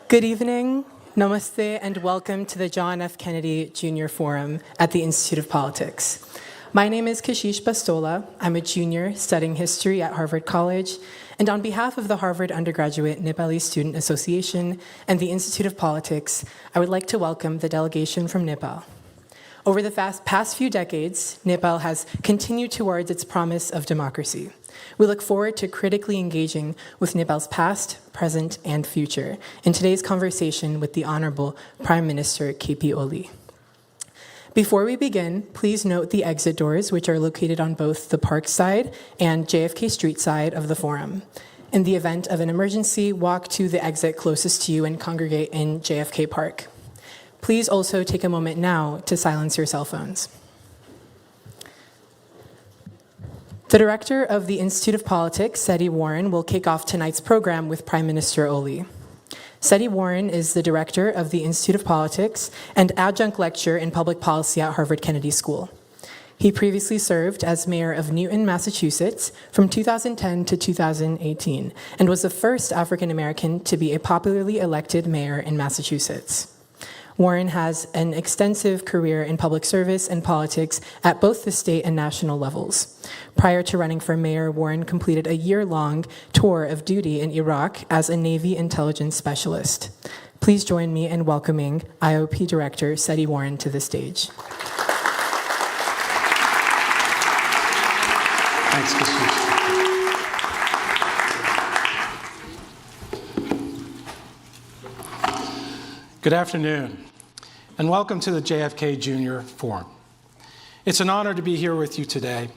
Good evening, namaste, and welcome to the John F. Kennedy Jr. Forum at the Institute of Politics. My name is Kashish Bastola. I'm a junior studying history at Harvard College, and on behalf of the Harvard Undergraduate Nepali Student Association and the Institute of Politics, I would like to welcome the delegation from Nepal. Over the past few decades, Nepal has continued towards its promise of democracy. We look forward to critically engaging with Nepal's past, present, and future in today's conversation with the Honorable Prime Minister KP Oli. Before we begin, please note the exit doors, which are located on both the Park side and JFK Street side of the forum. In the event of an emergency, walk to the exit closest to you and congregate in JFK Park. Please also take a moment now to silence your cell phones. The director of the Institute of Politics, Seti Warren, will kick off tonight's program with Prime Minister Oli. Seti Warren is the director of the Institute of Politics and adjunct lecturer in public policy at Harvard Kennedy School. He previously served as mayor of Newton, Massachusetts from 2010 to 2018 and was the first African American to be a popularly elected mayor in Massachusetts. Warren has an extensive career in public service and politics at both the state and national levels. Prior to running for mayor, Warren completed a year-long tour of duty in Iraq as a Navy intelligence specialist. Please join me in welcoming IOP Director Seti Warren to the stage. Thanks, Kashish. Good afternoon, and welcome to the JFK Jr. Forum. It's an honor to be here with you today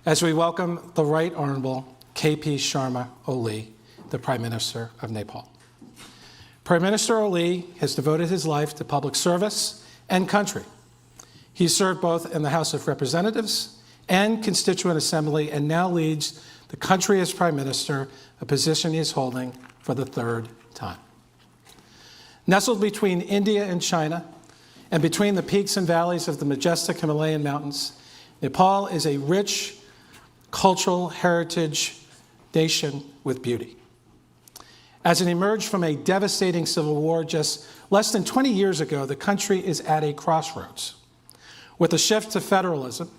as we welcome the Right Honorable KP Sharma Oli, the Prime Minister of Nepal. Prime Minister Oli has devoted his life to public service and country. He served both in the House of Representatives and Constituent Assembly and now leads the country as Prime Minister, a position he is holding for the third time. Nestled between India and China, and between the peaks and valleys of the majestic Himalayan mountains, Nepal is a rich cultural heritage nation with beauty. As it emerged from a devastating civil war just less than 20 years ago, the country is at a crossroads. With a shift to federalism,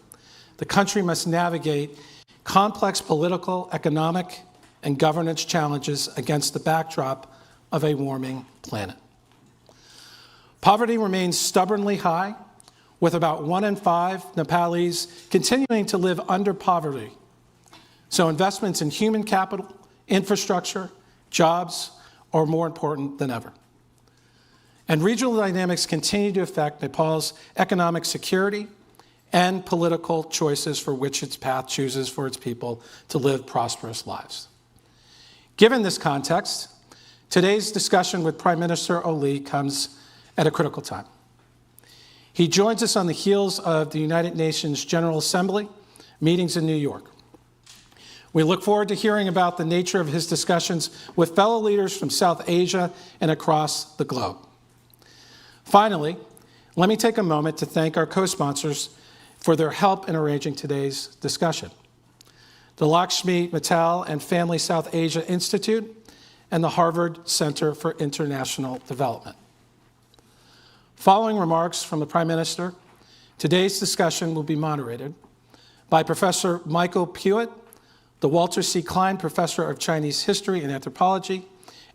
the country must navigate complex political, economic, and governance challenges against the backdrop of a warming planet. Poverty remains stubbornly high, with about 1 in 5 Nepalis continuing to live under poverty. So investments in human capital, infrastructure, jobs are more important than ever. And regional dynamics continue to affect Nepal's economic security and political choices for which its path chooses for its people to live prosperous lives. Given this context, today's discussion with Prime Minister Oli comes at a critical time. He joins us on the heels of the United Nations General Assembly meetings in New York. We look forward to hearing about the nature of his discussions with fellow leaders from South Asia and across the globe. Finally, let me take a moment to thank our co-sponsors for their help in arranging today's discussion: the Lakshmi Mittal and Family South Asia Institute and the Harvard Center for International Development. Following remarks from the Prime Minister, today's discussion will be moderated by Professor Michael Pewitt, the Walter C. Klein Professor of Chinese History and Anthropology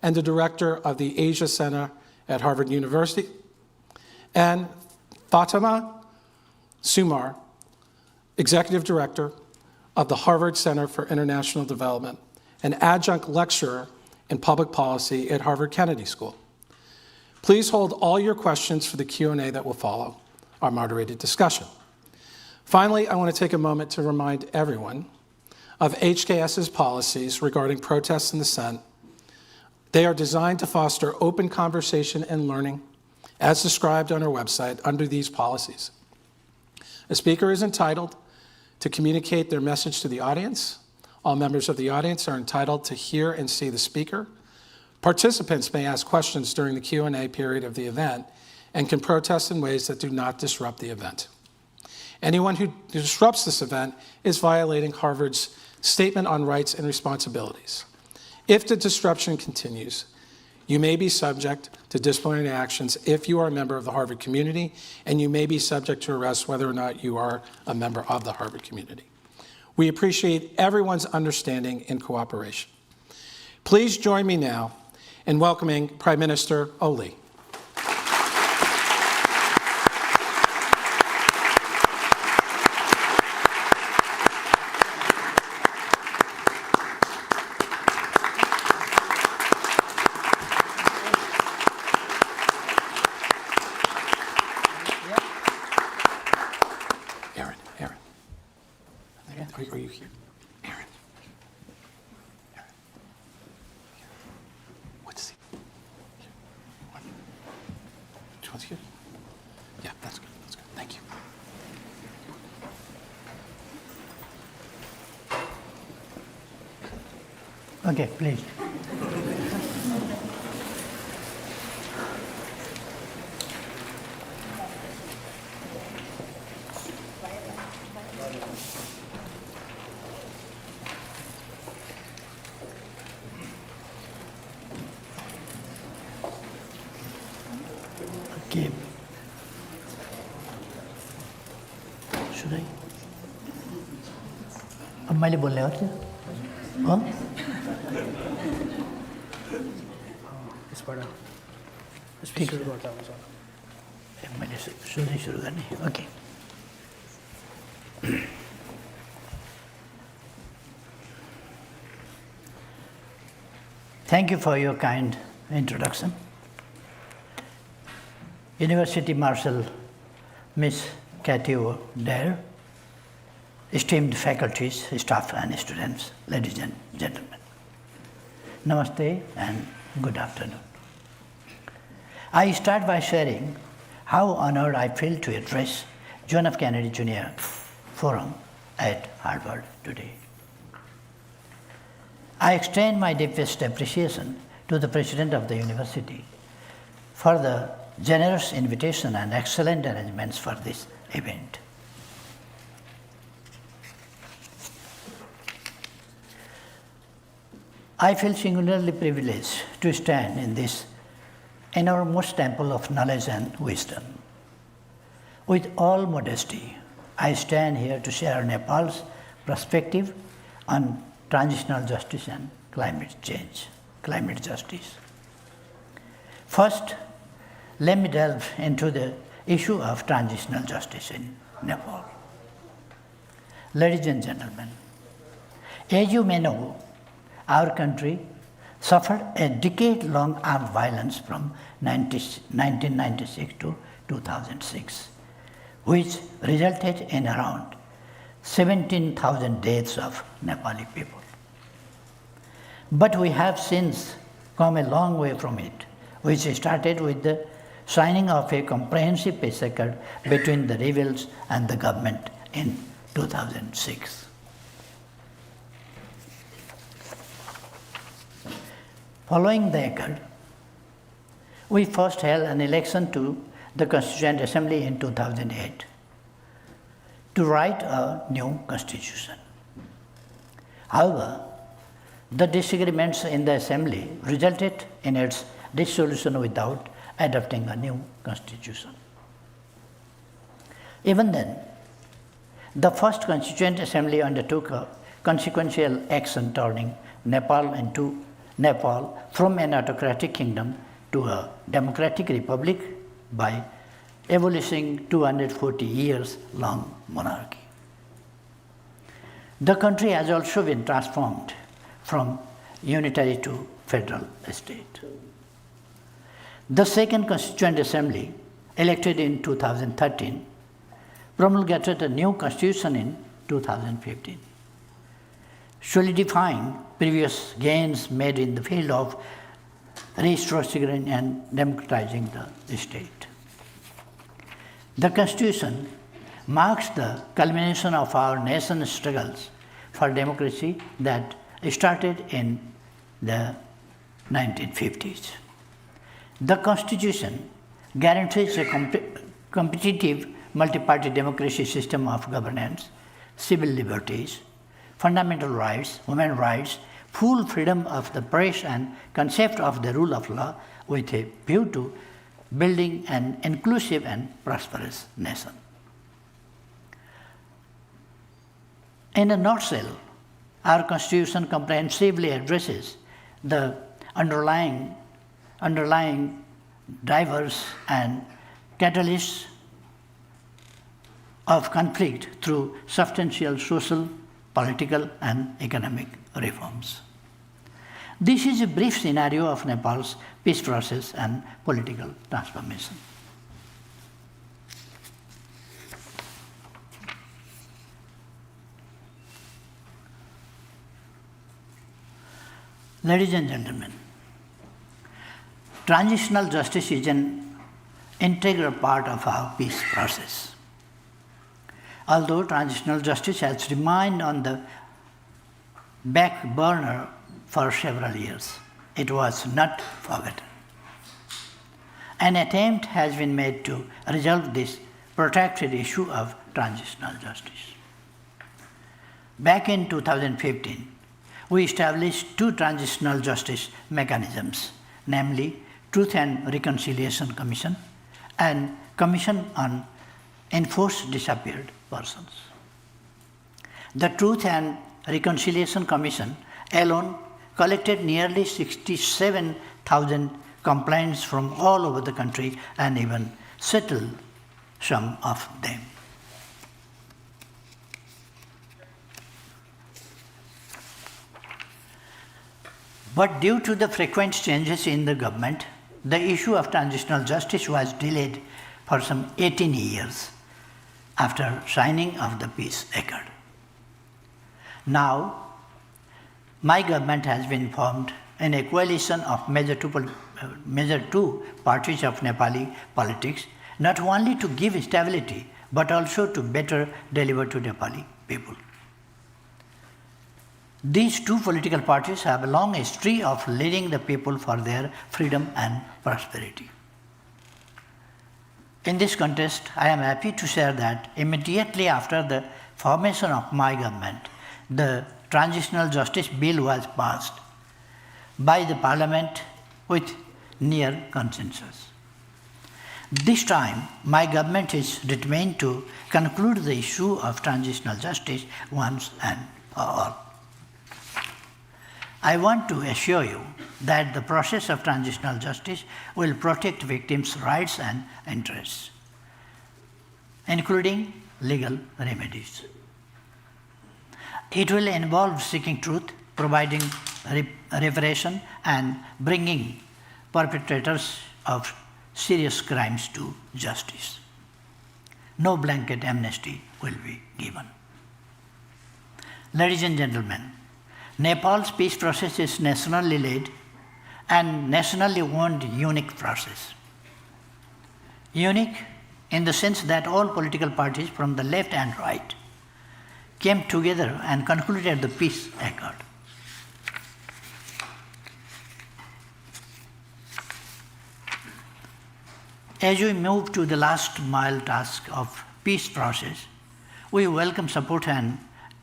and the Director of the Asia Center at Harvard University, and Fatima Sumar, Executive Director of the Harvard Center for International Development, an adjunct lecturer in public policy at Harvard Kennedy School. Please hold all your questions for the Q&A that will follow our moderated discussion. Finally, I want to take a moment to remind everyone of HKS's policies regarding protests and dissent. They are designed to foster open conversation and learning, as described on our website under these policies. A speaker is entitled to communicate their message to the audience. All members of the audience are entitled to hear and see the speaker. Participants may ask questions during the Q&A period of the event, and can protest in ways that do not disrupt the event. Anyone who disrupts this event is violating Harvard's Statement on Rights and Responsibilities. If the disruption continues, you may be subject to disciplinary actions if you are a member of the Harvard community, and you may be subject to arrest whether or not you are a member of the Harvard community. We appreciate everyone's understanding and cooperation. Please join me now in welcoming Prime Minister Oli. Are you here? Aaron. What's it? Which one's here? Yeah, that's good. That's good. Thank you. Okay, please. Okay. Should I? अब मैले बोल्ने हो क्या? हो? Speaker गर्दा हुन्छ मैले सोध्दै सुरु गर्ने okay Thank you for your kind introduction. University Marshal Miss Cathy O'Dare, esteemed faculties, staff and students, ladies and gentlemen. Namaste and good afternoon. I start by sharing how honored I feel to address John F. Kennedy Jr. Forum at Harvard today. I extend my deepest appreciation to the President of the University for the generous invitation and excellent arrangements for this event. I feel singularly privileged to stand in this enormous temple of knowledge and wisdom. With all modesty, I stand here to share Nepal's perspective on transitional justice and climate justice. First, let me delve into the issue of transitional justice in Nepal. Ladies and gentlemen, as you may know, our country suffered a decade-long armed violence from 1996 to 2006, which resulted in around 17,000 deaths of Nepali people. But we have since come a long way from it, which started with the signing of a comprehensive peace accord between the rebels and the government in 2006. Following the accord, we first held an election to the Constituent Assembly in 2008 to write a new constitution. However, the disagreements in the Assembly resulted in its dissolution without adopting a new constitution. Even then, the first Constituent Assembly undertook a consequential action turning Nepal from an autocratic kingdom to a democratic republic by abolishing 240 years long monarchy. The country has also been transformed from unitary to federal state. The Second Constituent Assembly, elected in 2013, promulgated a new constitution in 2015, solidifying previous gains made in the field of restructuring and democratizing the state. The Constitution marks the culmination of our nation's struggles for democracy that started in the 1950s. The Constitution guarantees a competitive multi-party democracy system of governance, civil liberties, fundamental rights, human rights, full freedom of the press and concept of the rule of law with a view to building an inclusive and prosperous nation. In a nutshell, our Constitution comprehensively addresses the underlying drivers and catalysts of conflict through substantial social, political, and economic reforms. This is a brief scenario of Nepal's peace process and political transformation. Ladies and gentlemen, transitional justice is an integral part of our peace process. Although transitional justice has remained on the back burner for several years, it was not forgotten. An attempt has been made to resolve this protracted issue of transitional justice. Back in 2015, we established two transitional justice mechanisms, namely Truth and Reconciliation Commission and Commission on Enforced Disappeared Persons. The Truth and Reconciliation Commission alone collected nearly 67,000 complaints from all over the country and even settled some of them. But due to the frequent changes in the government, the issue of transitional justice was delayed for some 18 years after signing of the peace accord. Now, my government has been formed in a coalition of major two parties of Nepali politics, not only to give stability, but also to better deliver to Nepali people. These two political parties have a long history of leading the people for their freedom and prosperity. In this context, I am happy to share that immediately after the formation of my government, the Transitional Justice Bill was passed by the Parliament with near consensus. This time, my government is determined to conclude the issue of transitional justice once and for all. I want to assure you that the process of transitional justice will protect victims' rights and interests, including legal remedies. It will involve seeking truth, providing reparation, and bringing perpetrators of serious crimes to justice. No blanket amnesty will be given. Ladies and gentlemen, Nepal's peace process is nationally led and nationally owned unique process. Unique in the sense that all political parties from the left and right came together and concluded the peace accord. As we move to the last mile task of peace process, we welcome support and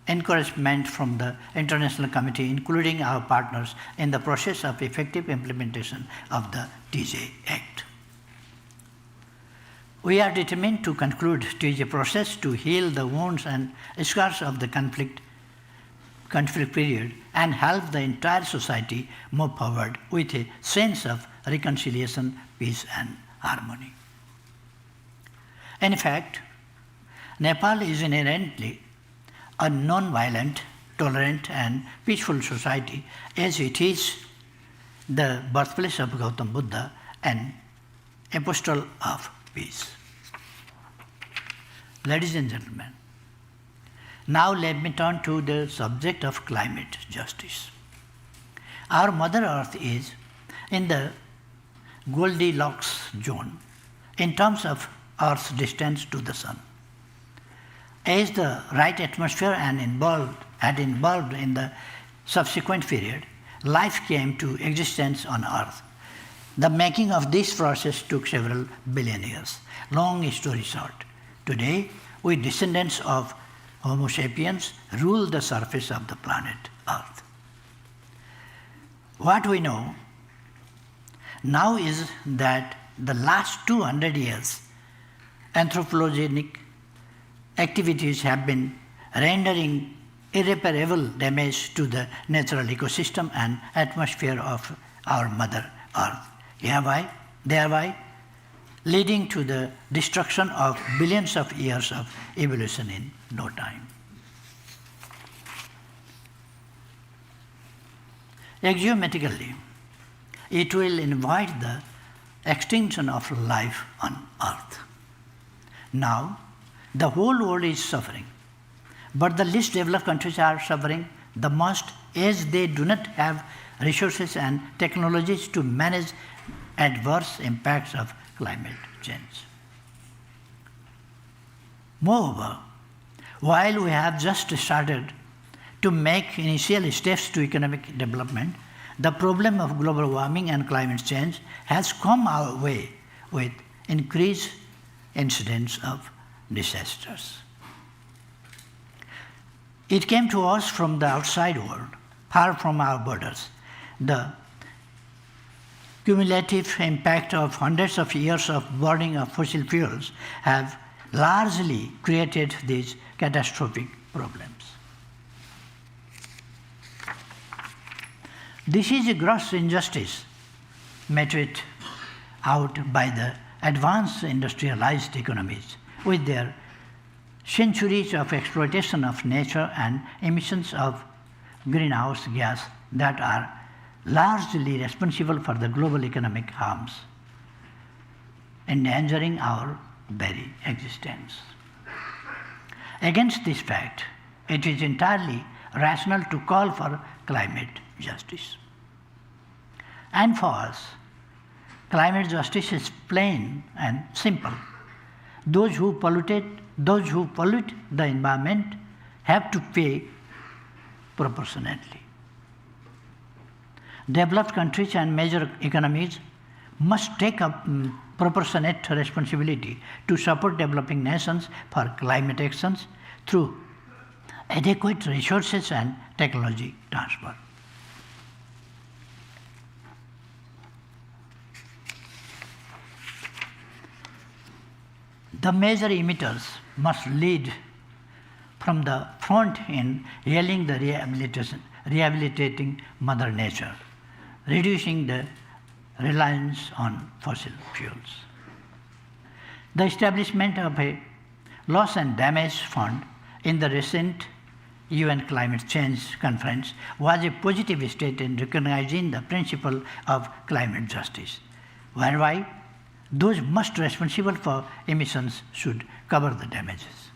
encouragement from the international community, including our partners in the process of effective implementation of the TJ Act. We are determined to conclude TJ process to heal the wounds and scars of the conflict period and help the entire society move forward with a sense of reconciliation, peace, and harmony. In fact, Nepal is inherently a non-violent, tolerant, and peaceful society, as it is the birthplace of Gautam Buddha and apostle of peace. Ladies and gentlemen, now let me turn to the subject of climate justice. Our Mother Earth is in the Goldilocks zone in terms of Earth's distance to the Sun. As the right atmosphere had involved in the subsequent period, life came to existence on Earth The making of this process took several billion years. Long story short, today we descendants of Homo sapiens rule the surface of the planet Earth. What we know now is that the last 200 years, anthropogenic activities have been rendering irreparable damage to the natural ecosystem and atmosphere of our Mother Earth, thereby leading to the destruction of billions of years of evolution in no time. Axiomatically, it will invite the extinction of life on Earth. Now, the whole world is suffering, but the least developed countries are suffering the most as they do not have resources and technologies to manage adverse impacts of climate change. Moreover, while we have just started to make initial steps to economic development, the problem of global warming and climate change has come our way with increased incidents of disasters. It came to us from the outside world, far from our borders. The cumulative impact of hundreds of years of burning of fossil fuels have largely created these catastrophic problems. This is a gross injustice meted out by the advanced industrialized economies with their centuries of exploitation of nature and emissions of greenhouse gas that are largely responsible for the global economic harms, endangering our very existence. Against this fact, it is entirely rational to call for climate justice. And for us, climate justice is plain and simple. Those who pollute the environment have to pay proportionately. Developed countries and major economies must take up proportionate responsibility to support developing nations for climate actions through adequate resources and technology transfer. The major emitters must lead from the front in healing the rehabilitating Mother Nature, reducing the reliance on fossil fuels. The establishment of a loss and damage fund in the recent UN Climate Change Conference was a positive step in recognizing the principle of climate justice, whereby those most responsible for emissions should cover the damages.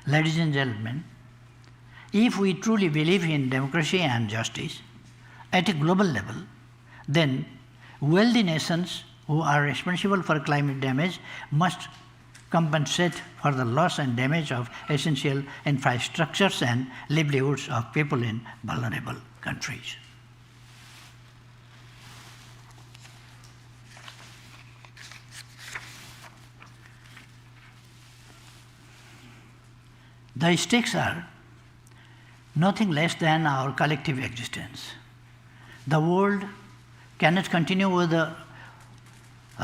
Ladies and gentlemen, if we truly believe in democracy and justice at a global level, then wealthy nations who are responsible for climate damage must compensate for the loss and damage of essential infrastructures and livelihoods of people in vulnerable countries. The stakes are nothing less than our collective existence. The world cannot continue with the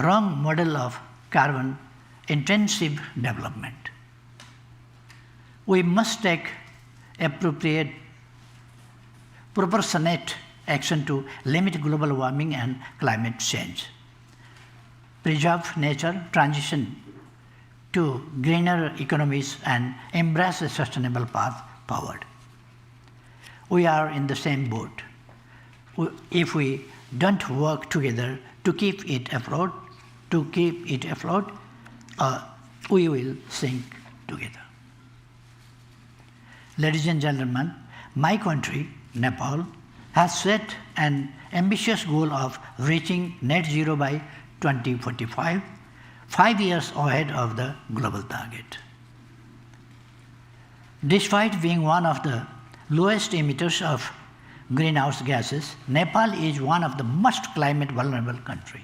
wrong model of carbon-intensive development. We must take appropriate, proportionate action to limit global warming and climate change, preserve nature, transition to greener economies, and embrace a sustainable path forward. We are in the same boat. If we don't work together to keep it afloat, we will sink together. Ladies and gentlemen, my country, Nepal, has set an ambitious goal of reaching net zero by 2045, 5 years ahead of the global target. Despite being one of the lowest emitters of greenhouse gases, Nepal is one of the most climate vulnerable countries.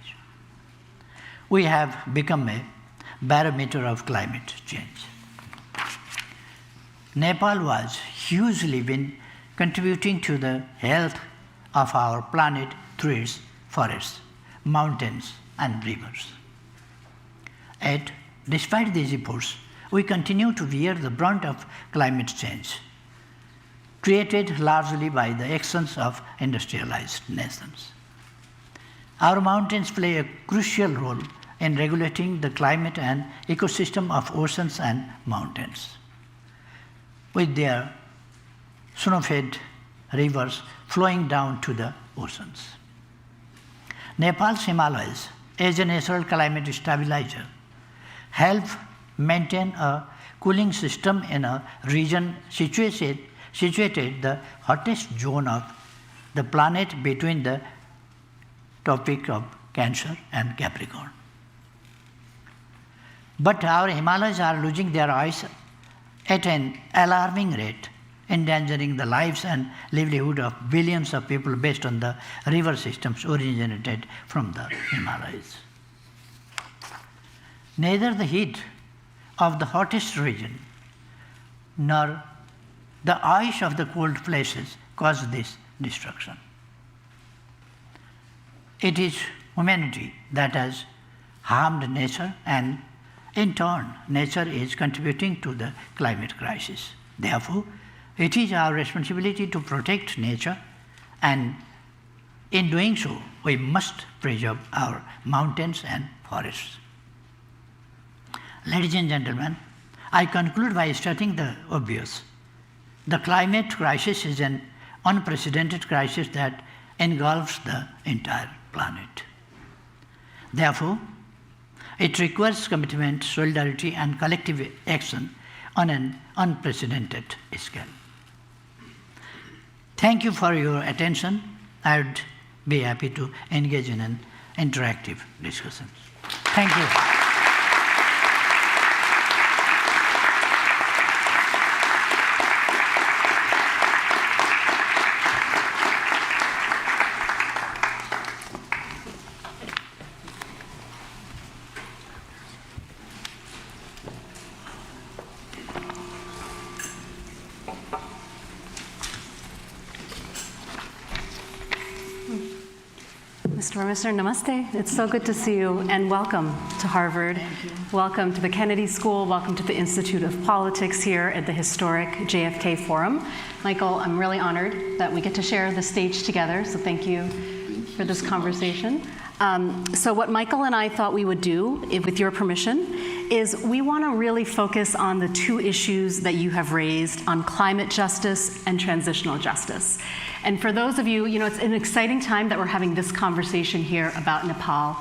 We have become a barometer of climate change. Nepal was hugely been contributing to the health of our planet through its forests, mountains, and rivers. Yet, despite these efforts, we continue to bear the brunt of climate change, created largely by the actions of industrialized nations. Our mountains play a crucial role in regulating the climate and ecosystem of oceans and mountains, with their snow-fed rivers flowing down to the oceans. Nepal's Himalayas, as a natural climate stabilizer, help maintain a cooling system in a region situated the hottest zone of the planet between the Tropic of Cancer and Capricorn. But our Himalayas are losing their ice at an alarming rate, endangering the lives and livelihood of billions of people based on the river systems originated from the Himalayas. Neither the heat of the hottest region nor the ice of the cold places cause this destruction. It is humanity that has harmed nature, and in turn, nature is contributing to the climate crisis. Therefore, it is our responsibility to protect nature, and in doing so, we must preserve our mountains and forests. Ladies and gentlemen, I conclude by stating the obvious. The climate crisis is an unprecedented crisis that engulfs the entire planet. Therefore, it requires commitment, solidarity, and collective action on an unprecedented scale. Thank you for your attention. I would be happy to engage in an interactive discussion. Thank you. Mr. Minister, namaste. It's so good to see you, and welcome to Harvard. Welcome to the Kennedy School. Welcome to the Institute of Politics here at the historic JFK Forum. Michael, I'm really honored that we get to share the stage together, so thank you for this conversation. So what Michael and I thought we would do, with your permission, is we want to really focus on the two issues that you have raised on climate justice and transitional justice. And for those of you, it's an exciting time that we're having this conversation here about Nepal.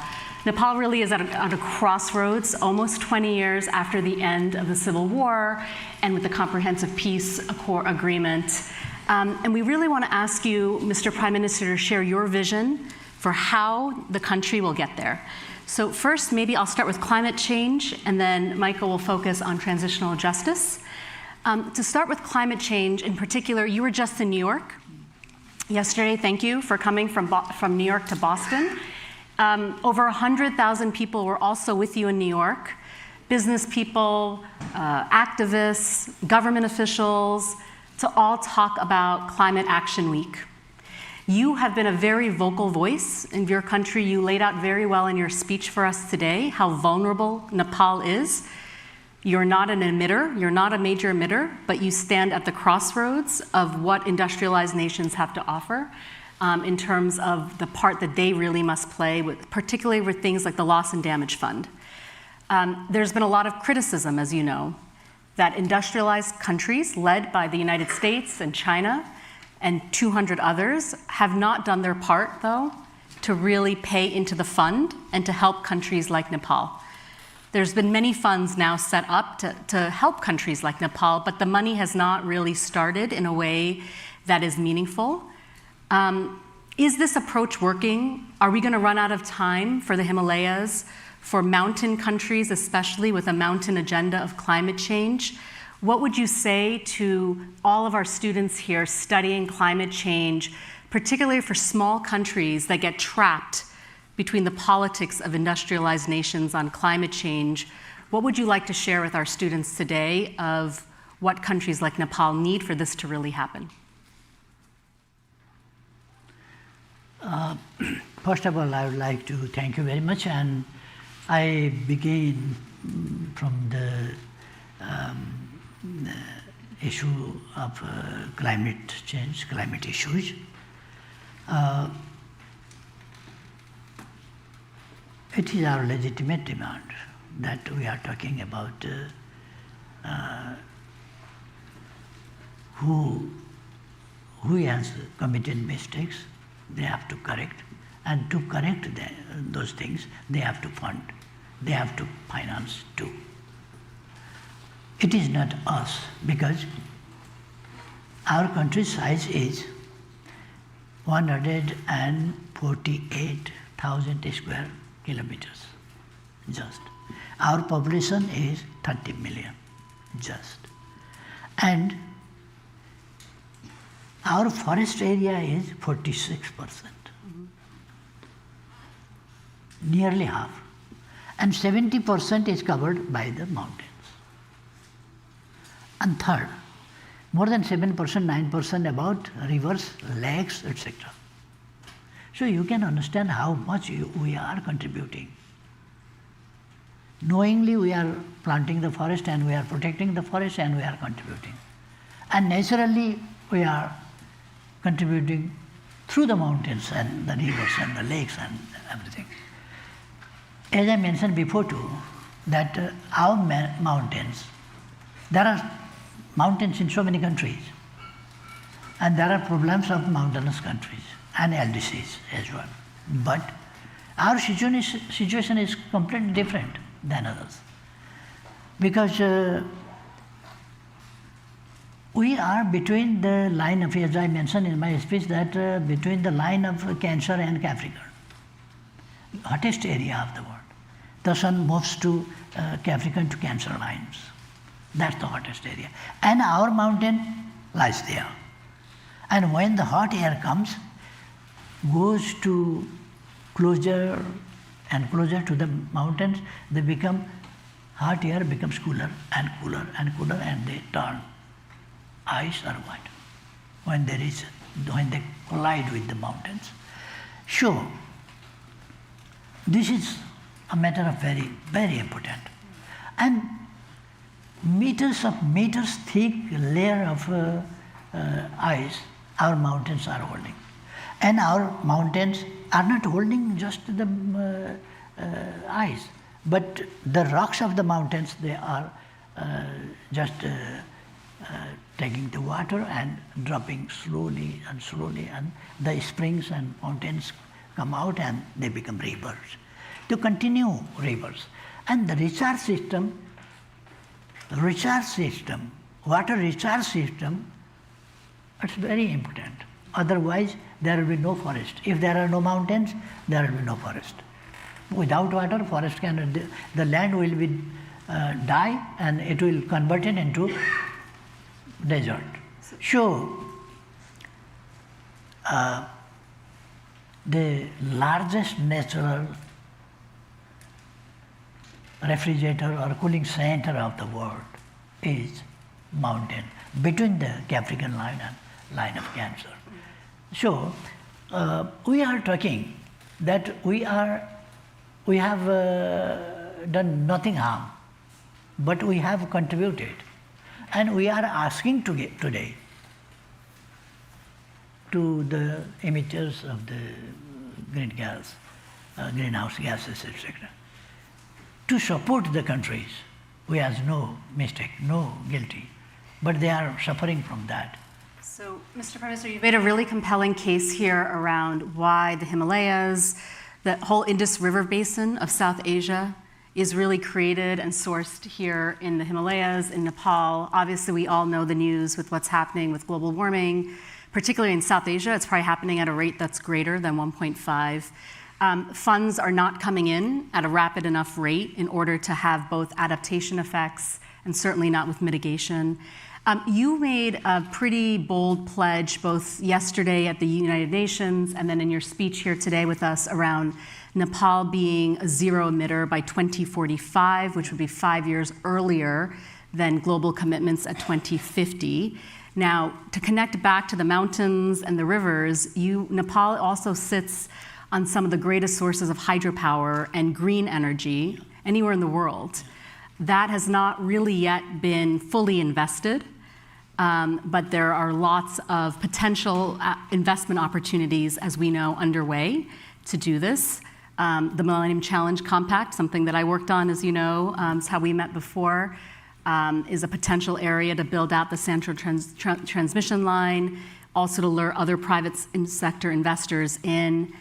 Nepal really is at a crossroads, almost 20 years after the end of the Civil War and with the Comprehensive Peace Agreement. And we really want to ask you, Mr. Prime Minister, to share your vision for how the country will get there. So first, maybe I'll start with climate change, and then Michael will focus on transitional justice. To start with climate change, in particular, you were just in New York yesterday. Thank you for coming from New York to Boston. Over 100,000 people were also with you in New York. Business people, activists, government officials, to all talk about Climate Action Week. You have been a very vocal voice in your country. You laid out very well in your speech for us today how vulnerable Nepal is. You're not an emitter, you're not a major emitter, but you stand at the crossroads of what industrialized nations have to offer in terms of the part that they really must play, particularly with things like the Loss and Damage Fund. There's been a lot of criticism, as you know, that industrialized countries led by the United States and China and 200 others have not done their part, though, to really pay into the fund and to help countries like Nepal. There's been many funds now set up to help countries like Nepal, but the money has not really started in a way that is meaningful. Is this approach working? Are we going to run out of time for the Himalayas, for mountain countries, especially with a mountain agenda of climate change? what would you say to all of our students here studying climate change, particularly for small countries that get trapped between the politics of industrialized nations on climate change? What would you like to share with our students today of what countries like Nepal need for this to really happen? First of all, I would like to thank you very much, and I begin from the issue of climate change, climate issues. It is our legitimate demand that we are talking about who has committed mistakes, they have to correct, and to correct those things, they have to fund, they have to finance too. It is not us, because our country's size is 148,000 square kilometers, just. Our population is 30 million, just. And our forest area is 46%, nearly half. And 70% is covered by the mountains. And third, more than 7%, 9% about rivers, lakes, etc. So you can understand how much we are contributing. Knowingly we are planting the forest and we are protecting the forest and we are contributing. And naturally we are contributing through the mountains and the rivers and the lakes and everything. As I mentioned before too, that our mountains, there are mountains in so many countries, and there are problems of mountainous countries and LDCs as well. But our situation is completely different than others, because we are between the line of, as I mentioned in my speech, that between the line of Cancer and Capricorn, hottest area of the world. The sun moves to Capricorn to Cancer lines. That's the hottest area. And our mountain lies there. And when the hot air comes, goes to closer and closer to the mountains, they become, hot air becomes cooler and cooler and cooler, and they turn ice or what, when they collide with the mountains. So, this is a matter of very, very important. And meters thick layer of ice our mountains are holding. And our mountains are not holding just the ice, but the rocks of the mountains, they are just taking the water and dropping slowly, and the springs and fountains come out and they become rivers. To continue rivers. And the recharge system, water recharge system, it's very important. Otherwise, there will be no forest. If there are no mountains, there will be no forest. Without water, forest the land will be die and it will convert it into desert. So, the largest natural refrigerator or cooling center of the world is mountain, between the Capricorn line and line of Cancer. So, we are talking that we have done nothing harm, but we have contributed. And we are asking today to the emitters of the greenhouse gases, etc., to support the countries who has no mistake, no guilty, but they are suffering from that. So, Mr. Prime Minister, you've made a really compelling case here around why the Himalayas, the whole Indus River basin of South Asia, is really created and sourced here in the Himalayas, in Nepal. Obviously, we all know the news with what's happening with global warming, particularly in South Asia. It's probably happening at a rate that's greater than 1.5. Funds are not coming in at a rapid enough rate in order to have both adaptation effects and certainly not with mitigation. You made a pretty bold pledge both yesterday at the United Nations and then in your speech here today with us around Nepal being a zero emitter by 2045, which would be 5 years earlier than global commitments at 2050. Now, to connect back to the mountains and the rivers, Nepal also sits on some of the greatest sources of hydropower and green energy anywhere in the world. That has not really yet been fully invested, but there are lots of potential investment opportunities, as we know, underway to do this. The Millennium Challenge Compact, something that I worked on, as you know, is how we met before, is a potential area to build out the central transmission line, also to lure other private sector investors in.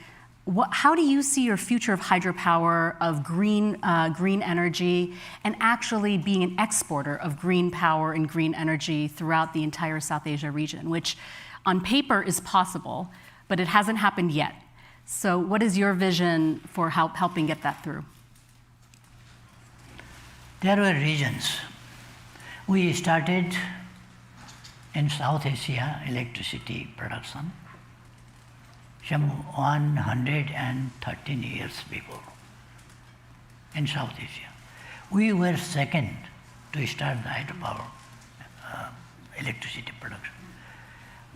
How do you see your future of hydropower, of green energy, and actually being an exporter of green power and green energy throughout the entire South Asia region, which on paper is possible, but it hasn't happened yet. So what is your vision for helping get that through? There were regions. We started in South Asia electricity production some 113 years before in South Asia. We were second to start the hydropower electricity production,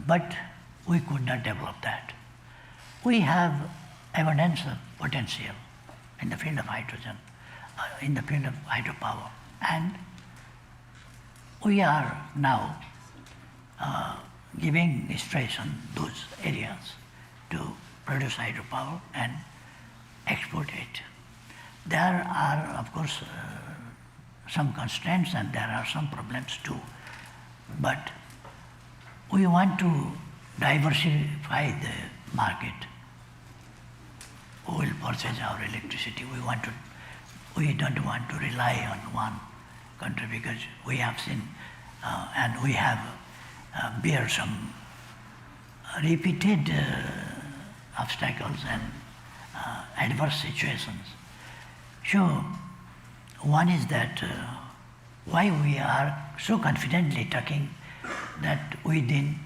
but we could not develop that. We have abundance of potential in the field of hydrogen, in the field of hydropower, and we are now giving stress on those areas to produce hydropower and export it. There are, of course, some constraints and there are some problems too, but we want to diversify the market. We will purchase our electricity. We don't want to rely on one country because we have seen and we have bear some repeated obstacles and adverse situations. So one is that why we are so confidently talking that within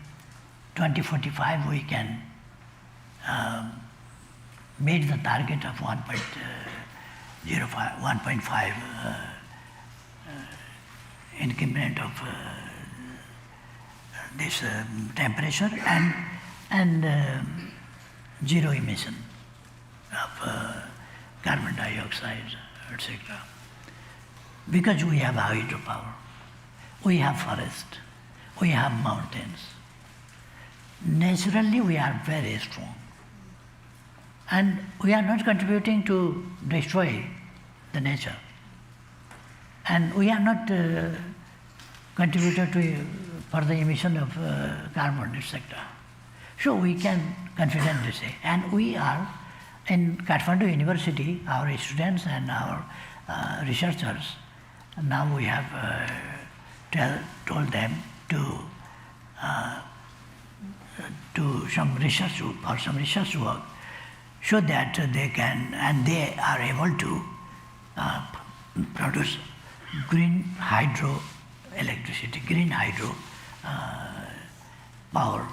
2045 we can meet the target of 1.5 increment of this temperature and zero emission of carbon dioxide, etc. Because we have hydropower, we have forest, we have mountains. Naturally, we are very strong. And we are not contributing to destroy the nature. And we are not contributing for the emission of carbon, etc. So we can confidently say, and we are in Kathmandu University, our students and our researchers, now we have told them to some research work, so that they can, and they are able to produce green hydro electricity, green hydro power.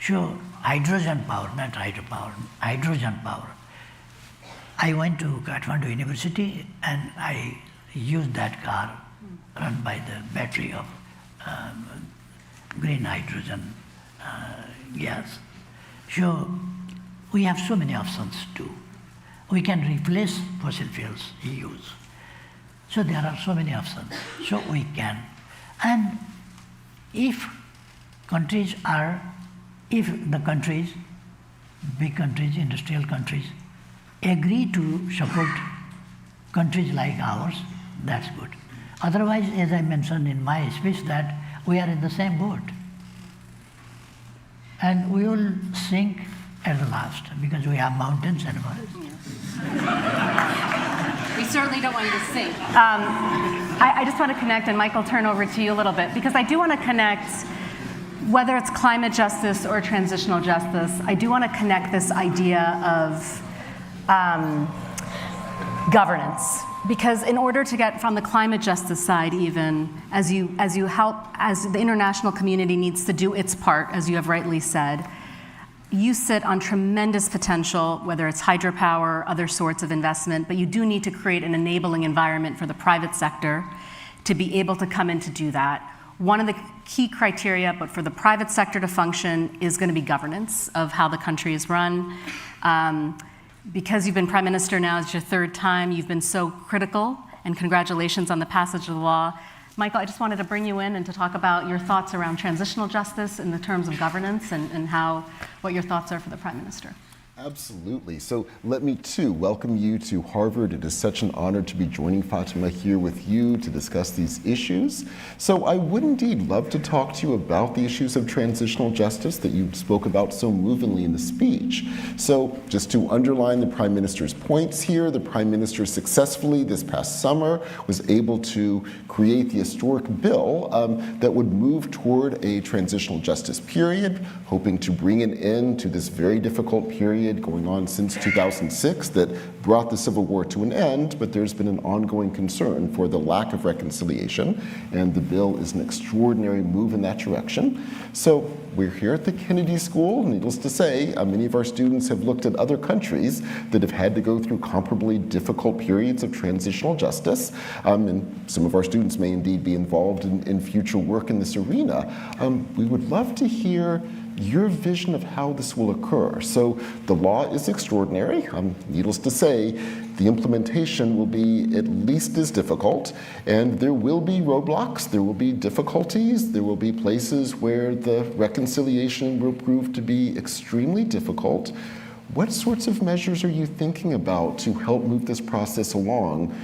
So hydrogen power, not hydropower, hydrogen power. I went to Kathmandu University and I used that car run by the battery of green hydrogen gas. So we have so many options too. We can replace fossil fuels use. So there are so many options. So we can. And if the countries, big countries, industrial countries, agree to support countries like ours, that's good. Otherwise, as I mentioned in my speech, that we are in the same boat. And we will sink at the last because we have mountains and forests. We certainly don't want you to sink. I just want to connect, and Michael, turn over to you a little bit, because I do want to connect, whether it's climate justice or transitional justice, I do want to connect this idea of governance Because in order to get from the climate justice side, even as the international community needs to do its part, as you have rightly said, you sit on tremendous potential, whether it's hydropower, other sorts of investment, but you do need to create an enabling environment for the private sector to be able to come in to do that. One of the key criteria, but for the private sector to function, is going to be governance of how the country is run. Because you've been Prime Minister now, it's your third time, you've been so critical, and congratulations on the passage of the law. Michael, I just wanted to bring you in and to talk about your thoughts around transitional justice in the terms of governance and what your thoughts are for the Prime Minister. Absolutely. So let me too welcome you to Harvard. It is such an honor to be joining Fatima here with you to discuss these issues. So I would indeed love to talk to you about the issues of transitional justice that you spoke about so movingly in the speech. So just to underline the Prime Minister's points here, the Prime Minister successfully this past summer was able to create the historic bill that would move toward a transitional justice period, hoping to bring an end to this very difficult period going on since 2006 that brought the Civil War to an end, but there's been an ongoing concern for the lack of reconciliation, and the bill is an extraordinary move in that direction. So we're here at the Kennedy School. Needless to say, many of our students have looked at other countries that have had to go through comparably difficult periods of transitional justice, and some of our students may indeed be involved in future work in this arena. We would love to hear your vision of how this will occur. So the law is extraordinary. Needless to say, the implementation will be at least as difficult, and there will be roadblocks, there will be difficulties, there will be places where the reconciliation will prove to be extremely difficult. What sorts of measures are you thinking about to help move this process along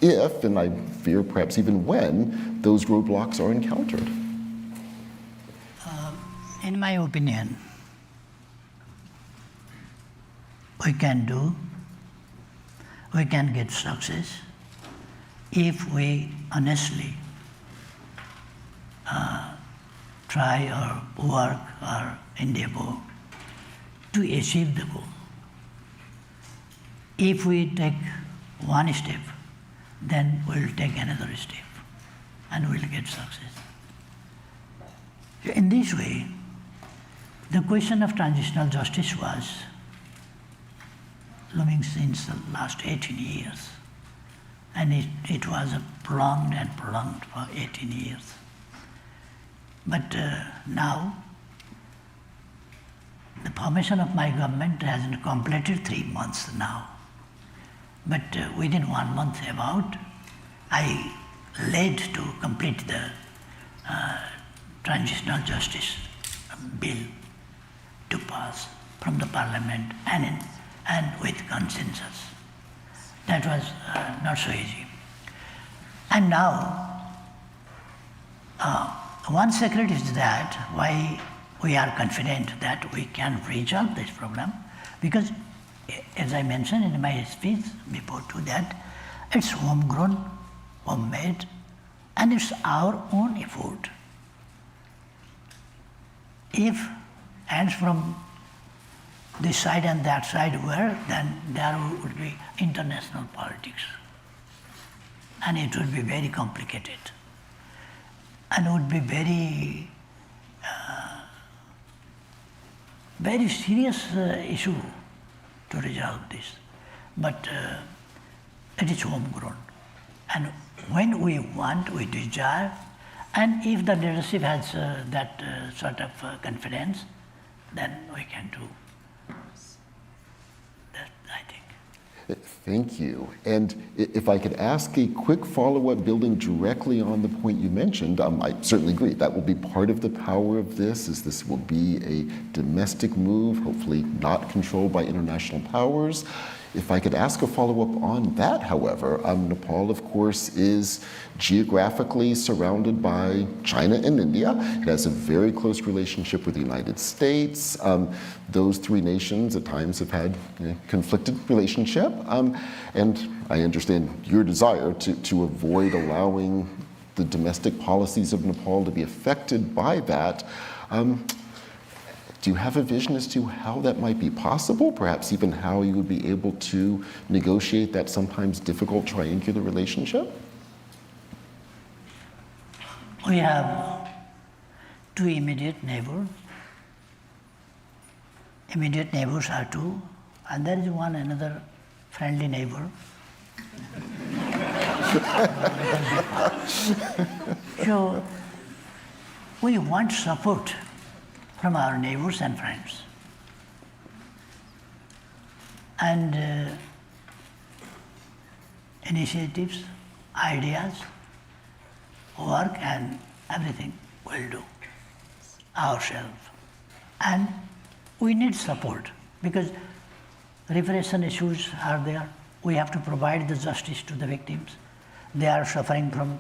if, and I fear perhaps even when, those roadblocks are encountered? In my opinion, we can get success if we honestly try or work or endeavor to achieve the goal. If we take one step, then we'll take another step and we'll get success. In this way, the question of transitional justice was looming since the last 18 years. And it was prolonged and prolonged for 18 years. But now, the formation of my government hasn't completed 3 months now. But within 1 month about, I led to complete the transitional justice bill to pass from the parliament and with consensus. That was not so easy. And now, one secret is that why we are confident that we can resolve this problem, because as I mentioned in my speech before to that, it's homegrown, homemade, and it's our own effort. If hands from this side and that side were, then there would be international politics. And it would be very complicated. And would be very, very serious issue to resolve this. But it is homegrown. And when we want, we desire, and if the leadership has that sort of confidence, then we can do that, I think. Thank you. And if I could ask a quick follow-up building directly on the point you mentioned, I certainly agree. That will be part of the power of this, is this will be a domestic move, hopefully not controlled by international powers. If I could ask a follow-up on that, however, Nepal, of course, is geographically surrounded by China and India. It has a very close relationship with the United States. Those three nations at times have had conflicted relationship. And I understand your desire to avoid allowing the domestic policies of Nepal to be affected by that. Do you have a vision as to how that might be possible? Perhaps even how you would be able to negotiate that sometimes difficult triangular relationship? We have two immediate neighbors. Immediate neighbors are two, and there is one another friendly neighbor. So we want support from our neighbors and friends. And initiatives, ideas, work and everything we'll do ourselves. And we need support because reparation issues are there. We have to provide the justice to the victims. They are suffering from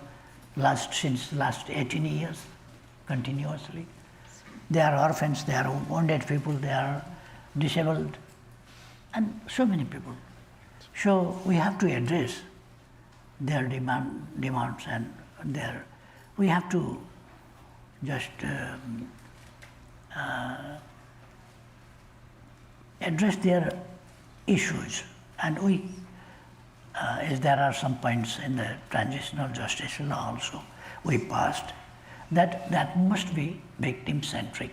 since last 18 years continuously. They are orphans, they are wounded people, they are disabled, and so many people. So we have to address their demands and we have to just address their issues. And as there are some points in the transitional justice law also we passed, that must be victim-centric.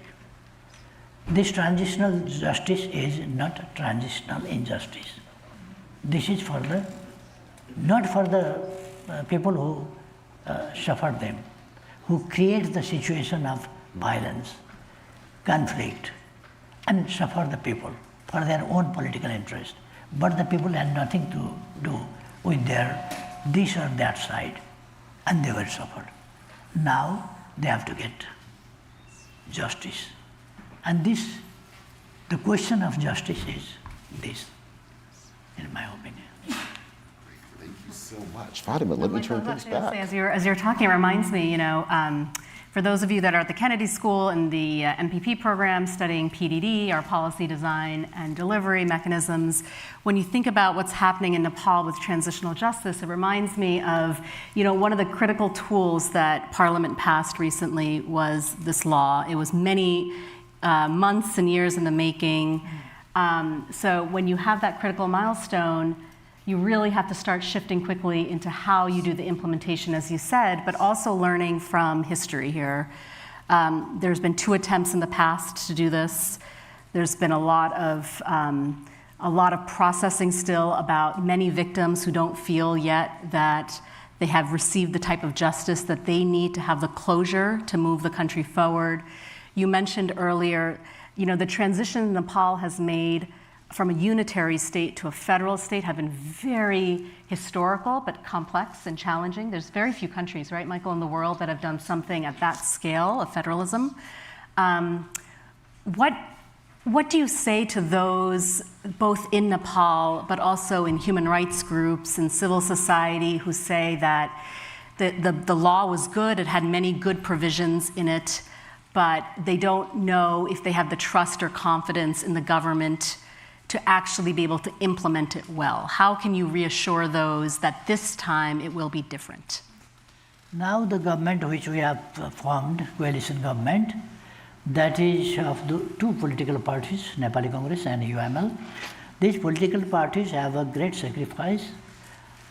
This transitional justice is not transitional injustice. This is not for the people who suffer them, who create the situation of violence, conflict, and suffer the people for their own political interest. But the people had nothing to do with this or that side, and they were suffered. Now they have to get justice. And the question of justice is this, in my opinion. Thank you so much. Fatima, let me turn things back. As you're talking, it reminds me, for those of you that are at the Kennedy School and the MPP program studying PDD, our policy design and delivery mechanisms, when you think about what's happening in Nepal with transitional justice, it reminds me of, one of the critical tools that Parliament passed recently was this law. It was many months and years in the making. So when you have that critical milestone, you really have to start shifting quickly into how you do the implementation, as you said, but also learning from history here. There's been 2 attempts in the past to do this. There's been a lot of processing still about many victims who don't feel yet that they have received the type of justice that they need to have the closure to move the country forward. You mentioned earlier, the transition Nepal has made from a unitary state to a federal state have been very historical, but complex and challenging. There's very few countries, right, Michael, in the world that have done something at that scale of federalism. What do you say to those, both in Nepal, but also in human rights groups and civil society, who say that the law was good, it had many good provisions in it, but they don't know if they have the trust or confidence in the government to actually be able to implement it well? How can you reassure those that this time it will be different? Now the government which we have formed, coalition government, that is of the 2 political parties, Nepali Congress and UML. These political parties have a great sacrifice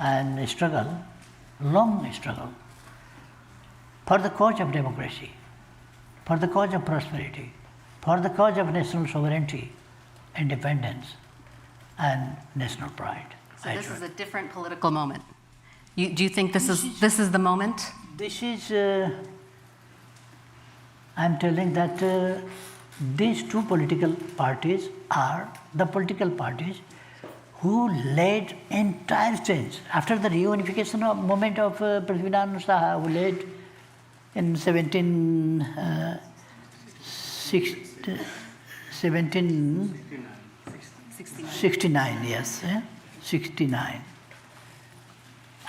and struggle, long struggle, for the cause of democracy, for the cause of prosperity, for the cause of national sovereignty, independence, and national pride. So this is a different political moment. Do you think this is the moment? This is, I'm telling that these 2 political parties are the political parties who led entire change. After the reunification movement of Prithvinarayan Saha, who led in 1769, yes, 69.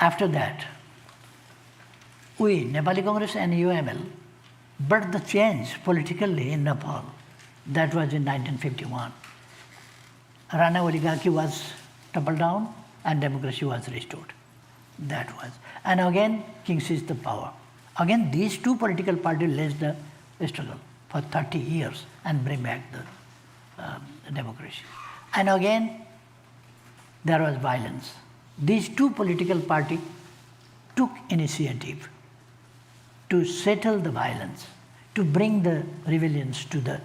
After that, we, Nepali Congress and UML, brought the change politically in Nepal. That was in 1951. Rana oligarchy was toppled down and democracy was restored. That was. And again, king seized the power. Again, these 2 political parties led the struggle for 30 years and bring back the democracy. And again, there was violence. These two political parties took initiative to settle the violence, to bring the rebellions to the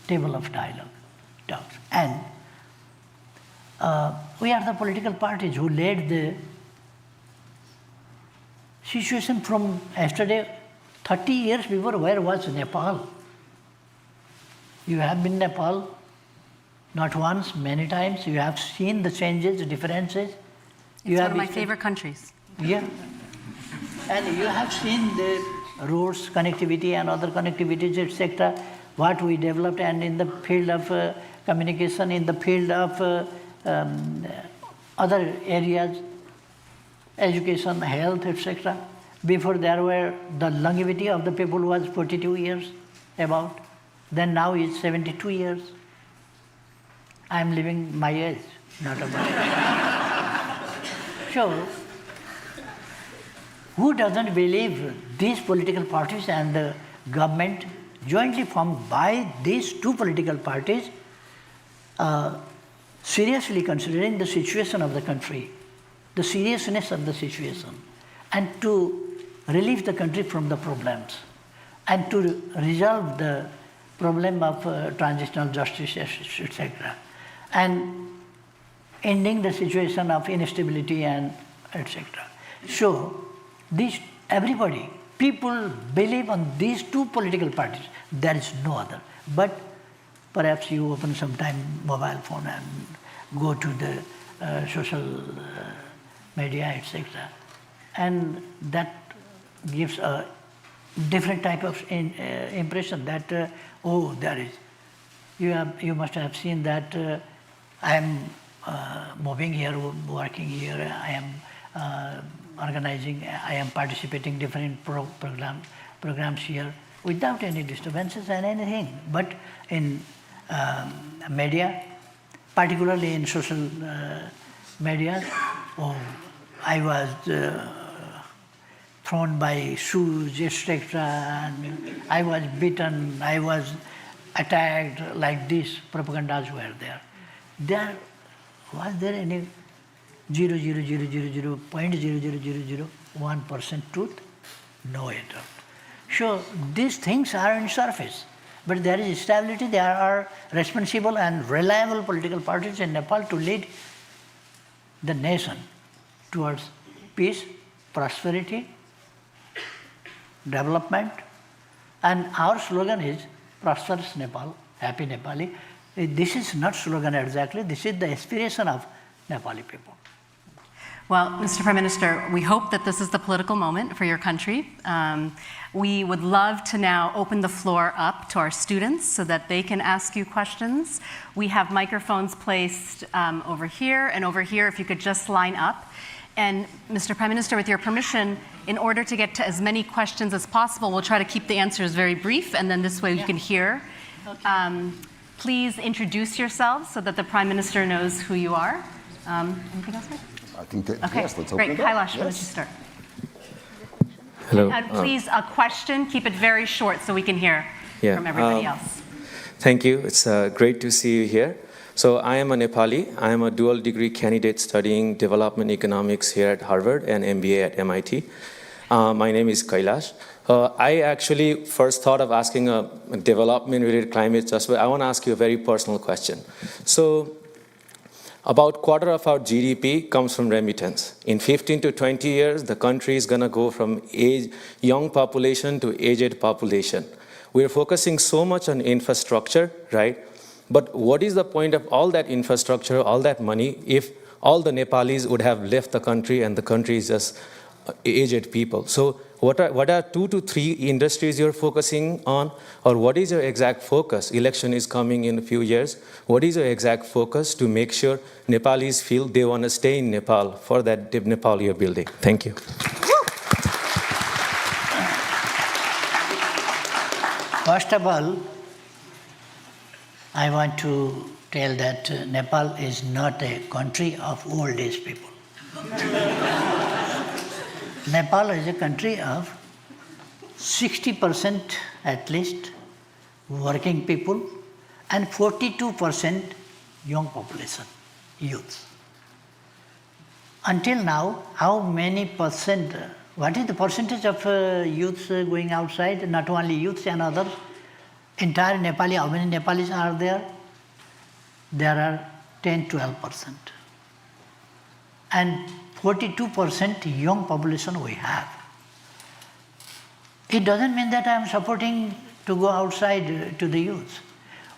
table of dialogue. Talks. And we are the political parties who led the situation from yesterday, 30 years before. Where was Nepal? You have been in Nepal, not once, many times. You have seen the changes, the differences. It's one of my favorite countries. Yeah. And you have seen the roads, connectivity and other connectivities, etc., what we developed, and in the field of communication, in the field of other areas, education, health, etc. Before there were, the longevity of the people was 42 years about. Then now it's 72 years. I am living my age, not about. So, who doesn't believe these political parties and the government jointly formed by these two political parties seriously considering the situation of the country, the seriousness of the situation, and to relieve the country from the problems, and to resolve the problem of transitional justice, etc., and ending the situation of instability and etc. So, everybody, people believe on these two political parties. There is no other. But perhaps you open sometime mobile phone and go to the social media, etc. And that gives a different type of impression that, there is. You must have seen that I am moving here, working here, I am organizing, I am participating different programs here without any disturbances and anything. But in media, particularly in social media, I was thrown by shoes, etc. And I was beaten, I was attacked, like this, propagandas were there. Was there any 0.000001% truth? No at all. So these things are on surface, but there is stability. There are responsible and reliable political parties in Nepal to lead the nation towards peace, prosperity, development, and our slogan is prosperous Nepal, happy Nepali. This is not slogan exactly, this is the aspiration of Nepali people. Well, Mr. Prime Minister, we hope that this is the political moment for your country. We would love to now open the floor up to our students so that they can ask you questions. We have microphones placed over here and over here, if you could just line up. And Mr. Prime Minister, with your permission, in order to get to as many questions as possible, we'll try to keep the answers very brief, and then this way you can hear. Okay. Please introduce yourselves so that the Prime Minister knows who you are. Anything else, Mike? I think that, okay. yes, let's open Great. it up. Kailash, why don't you start? Hello. And please, a question, keep it very short so we can hear from everybody else. Thank you. It's great to see you here. So I am a Nepali. I am a dual degree candidate studying development economics here at Harvard and MBA at MIT. My name is Kailash. I actually first thought of asking a development-related climate justice, but I want to ask you a very personal question. So about quarter of our GDP comes from remittance. In 15 to 20 years, the country is going to go from young population to aged population. We're focusing so much on infrastructure, right? But what is the point of all that infrastructure, all that money, if all the Nepalis would have left the country and the country is just aged people? So what are 2 to 3 industries you're focusing on? Or what is your exact focus? Election is coming in a few years. What is your exact focus to make sure Nepalis feel they want to stay in Nepal for that Nepal you're building? Thank you. First of all, I want to tell that Nepal is not a country of old age people. Nepal is a country of 60% at least working people, and 42% young population, youth. Until now, how many percent, what is the percentage of youths going outside? Not only youths and others. Entire Nepali, how many Nepalis are there? There are 10-12%. And 42% young population we have. It doesn't mean that I am supporting to go outside to the youth.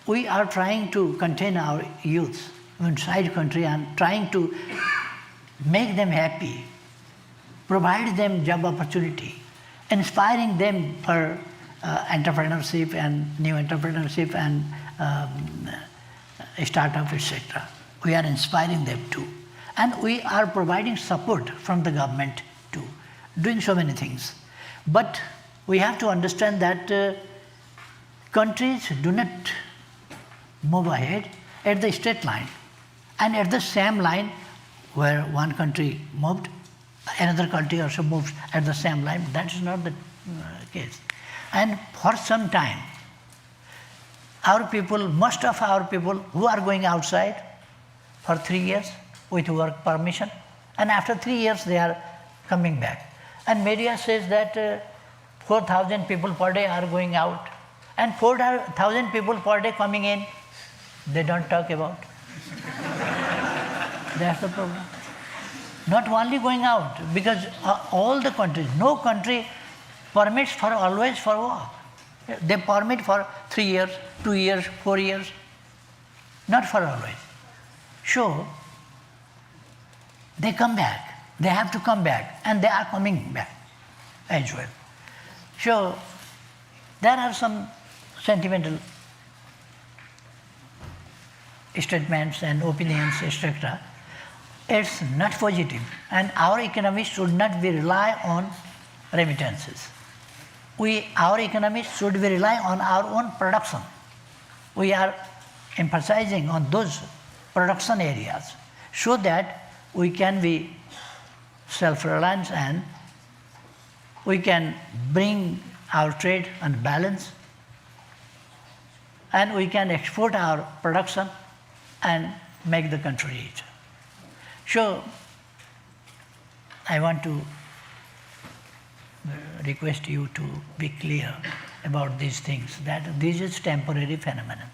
We are trying to contain our youth inside country and trying to make them happy, provide them job opportunity, inspiring them for entrepreneurship and new entrepreneurship and startup, etc. We are inspiring them too. And we are providing support from the government too, doing so many things. But we have to understand that countries do not move ahead at the straight line. And at the same line where one country moved, another country also moves at the same line. That is not the case. And for some time, our people, most of our people who are going outside for 3 years with work permission, and after 3 years they are coming back. And media says that 4,000 people per day are going out, and 4,000 people per day coming in, they don't talk about. That's the problem. Not only going out, because all the countries, no country permits for always for work. They permit for 3 years, 2 years, 4 years, not for always. So, they come back. They have to come back, and they are coming back as well. So, there are some sentimental statements and opinions, etc. It's not positive, and our economy should not be rely on remittances. Our economy should be rely on our own production. We are emphasizing on those production areas so that we can be self-reliant and we can bring our trade and balance, and we can export our production and make the country rich. So, I want to request you to be clear about these things, that this is temporary phenomenon.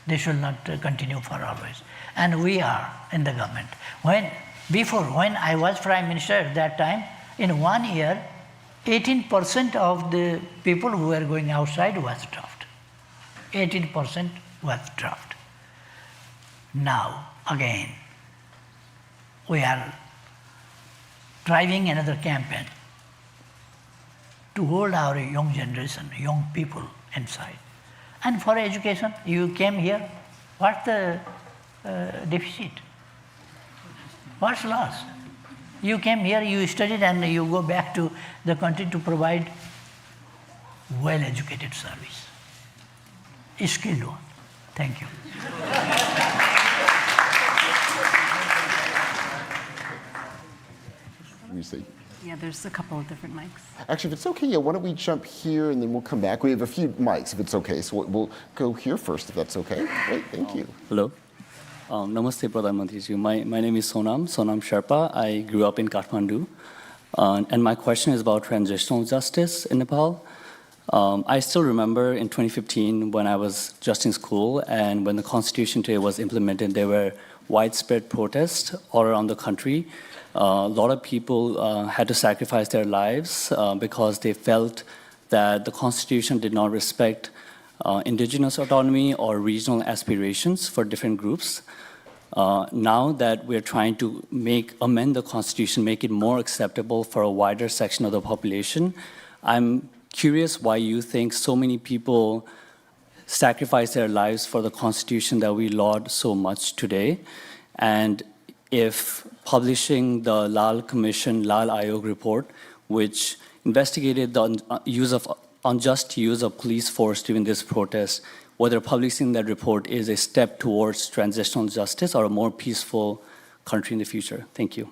They should not continue for always. And we are in the government. When I was Prime Minister at that time, in 1 year, 18% of the people who were going outside was dropped. 18% was dropped. Now, again, we are driving another campaign to hold our young generation, young people inside. And for education, you came here, what's the deficit? What's loss? You came here, you studied, and you go back to the country to provide well-educated service, skilled one. Thank you. You see. Yeah, there's a couple of different mics. Actually, if it's okay, yeah, why don't we jump here and then we'll come back. We have a few mics, if it's okay. So we'll go here first, if that's okay. Great, thank you. Hello. Namaste, Pradhan Mantriji. My name is Sonam Sherpa. I grew up in Kathmandu. And my question is about transitional justice in Nepal. I still remember in 2015 when I was just in school and when the Constitution today was implemented, there were widespread protests all around the country. A lot of people had to sacrifice their lives because they felt that the Constitution did not respect indigenous autonomy or regional aspirations for different groups. Now that we're trying to amend the Constitution, make it more acceptable for a wider section of the population, I'm curious why you think so many people sacrifice their lives for the Constitution that we laud so much today, and if publishing the Lal Commission, Lal Ayog report, which investigated the unjust use of police force during this protest, whether publishing that report is a step towards transitional justice or a more peaceful country in the future. Thank you.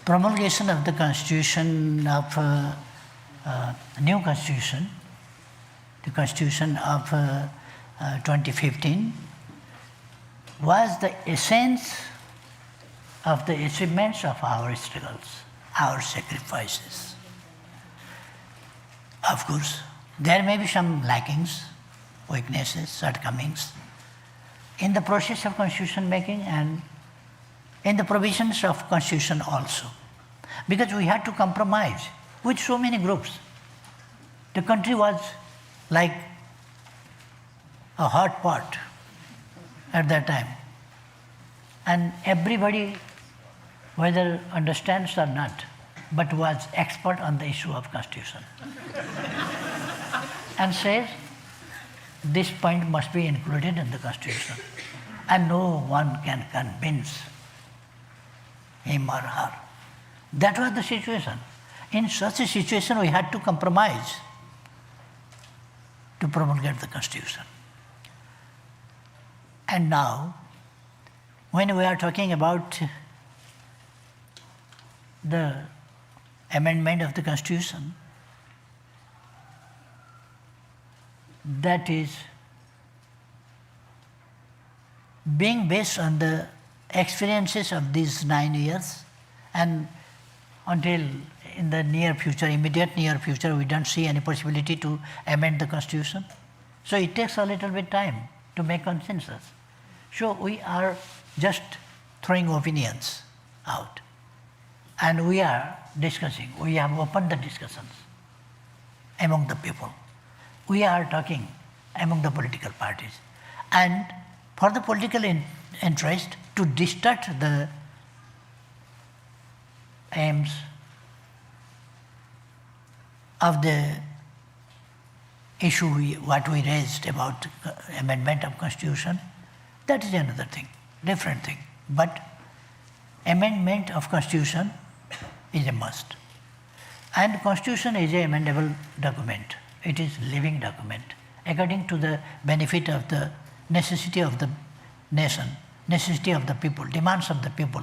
promulgation of the constitution of new constitution, the constitution of 2015, was the essence of the achievements of our struggles, our sacrifices. Of course, there may be some lackings, weaknesses, shortcomings in the process of constitution making and in the provisions of constitution also. Because we had to compromise with so many groups. The country was like a hot pot at that time. And everybody, whether understands or not, but was expert on the issue of constitution. And says, this point must be included in the constitution. And no one can convince him or her. That was the situation. In such a situation, we had to compromise to promulgate the constitution. And now, when we are talking about the amendment of the constitution, that is being based on the experiences of these 9 years, and until in the near future, immediate near future, we don't see any possibility to amend the constitution. So it takes a little bit time to make consensus. So we are just throwing opinions out. And we are discussing. We have opened the discussions among the people. We are talking among the political parties. And for the political interest to distort the aims of the issue what we raised about amendment of constitution, that is another thing, different thing. But amendment of constitution is a must. And constitution is an amendable document. It is living document. According to the benefit of the necessity of the nation, necessity of the people, demands of the people,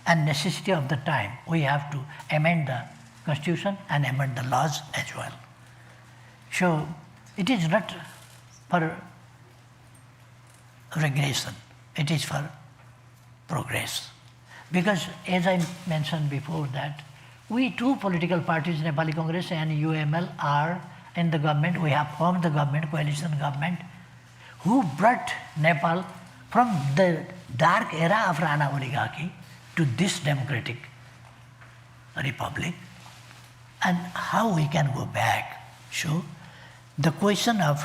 and necessity of the time, we have to amend the constitution and amend the laws as well. So it is not for regression, it is for progress. Because as I mentioned before that, we two political parties, Nepali Congress and UML, are in the government. We have formed the government, coalition government, who brought Nepal from the dark era of Rana oligarchy to this democratic republic, and how we can go back. So the question of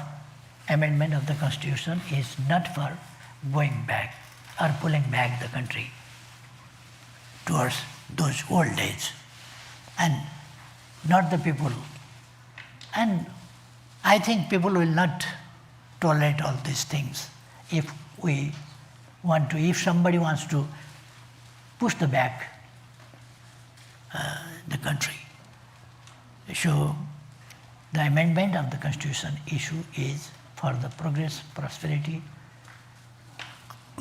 amendment of the constitution is not for going back or pulling back the country towards those old days, and not the people. And I think people will not tolerate all these things if we want to, if somebody wants to push the back the country. So the amendment of the constitution issue is for the progress, prosperity,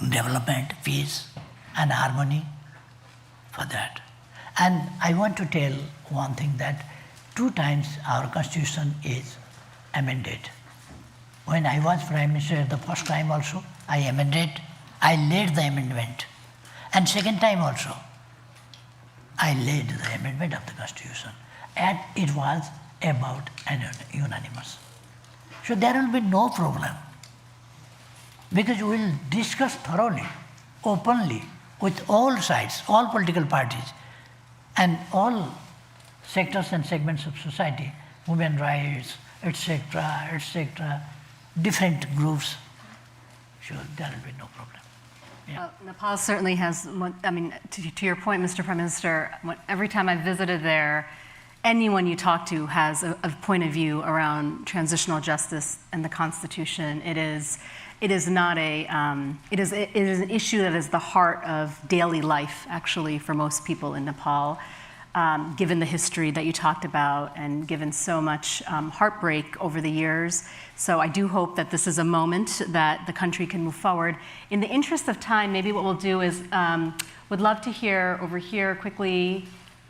development, peace, and harmony for that. And I want to tell one thing, that 2 times our constitution is amended. When I was Prime Minister the first time also, I amended, I led the amendment. And second time also, I led the amendment of the constitution. And it was about unanimous. So there will be no problem, because we will discuss thoroughly, openly, with all sides, all political parties, and all sectors and segments of society, women rights, etc., different groups. So there will be no problem. Yeah. Nepal certainly has, I mean, to your point, Mr. Prime Minister, every time I visited there, anyone you talk to has a point of view around transitional justice and the Constitution. It is not it is an issue that is the heart of daily life, actually, for most people in Nepal, given the history that you talked about and given so much heartbreak over the years. So I do hope that this is a moment that the country can move forward. In the interest of time, maybe what we'll do is, would love to hear over here quickly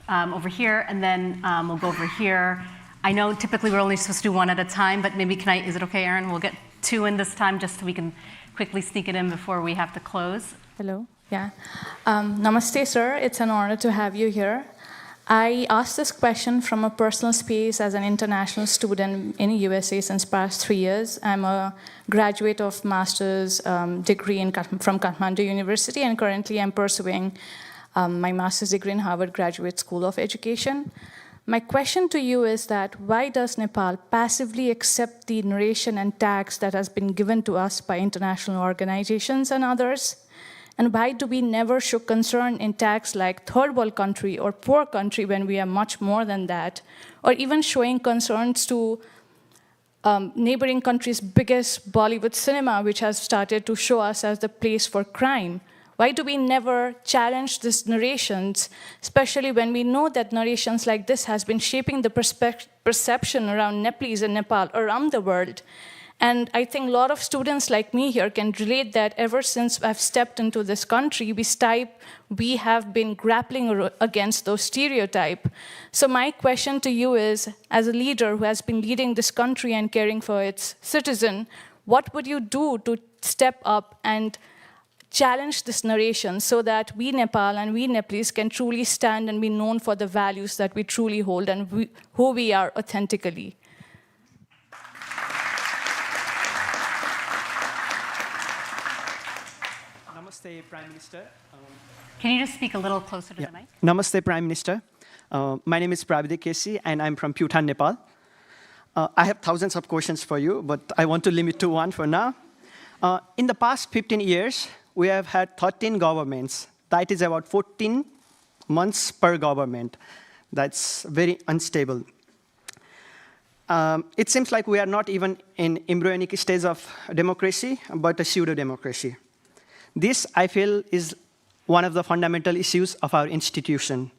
over here, and then we'll go over here. I know typically we're only supposed to do one at a time, but maybe is it okay, Erin? We'll get two in this time just so we can quickly sneak it in before we have to close. Hello, yeah. Namaste, sir. It's an honor to have you here. I asked this question from a personal space as an international student in the USA since past 3 years. I'm a graduate of master's degree from Kathmandu University, and currently I'm pursuing my master's degree in Harvard Graduate School of Education. My question to you is that why does Nepal passively accept the narration and tax that has been given to us by international organizations and others? And why do we never show concern in tags like third world country or poor country when we are much more than that? Or even showing concerns to neighboring countries' biggest Bollywood cinema, which has started to show us as the place for crime? Why do we never challenge these narrations, especially when we know that narrations like this has been shaping the perception around Nepalese and Nepal around the world? And I think a lot of students like me here can relate that ever since I've stepped into this country, we have been grappling against those stereotypes. So my question to you is, as a leader who has been leading this country and caring for its citizen, what would you do to step up and challenge this narration so that we Nepal and we Nepalese can truly stand and be known for the values that we truly hold and who we are authentically? Namaste, Prime Minister. Can you just speak a little closer to the mic? Namaste, Prime Minister. My name is Pravidik Kesi, and I'm from Bhutan, Nepal. I have thousands of questions for you, but I want to limit to one for now. In the past 15 years, we have had 13 governments. That is about 14 months per government. That's very unstable. It seems like we are not even in embryonic stage of democracy, but a pseudo-democracy. This, I feel, is one of the fundamental issues of our institution.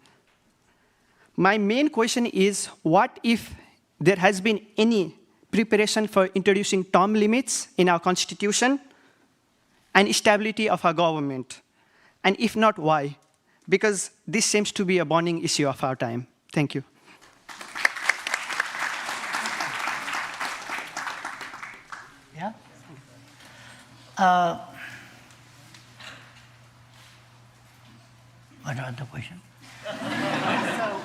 My main question is, what if there has been any preparation for introducing term limits in our constitution and stability of our government? And if not, why? Because this seems to be a burning issue of our time. Thank you. Yeah? What was the question? So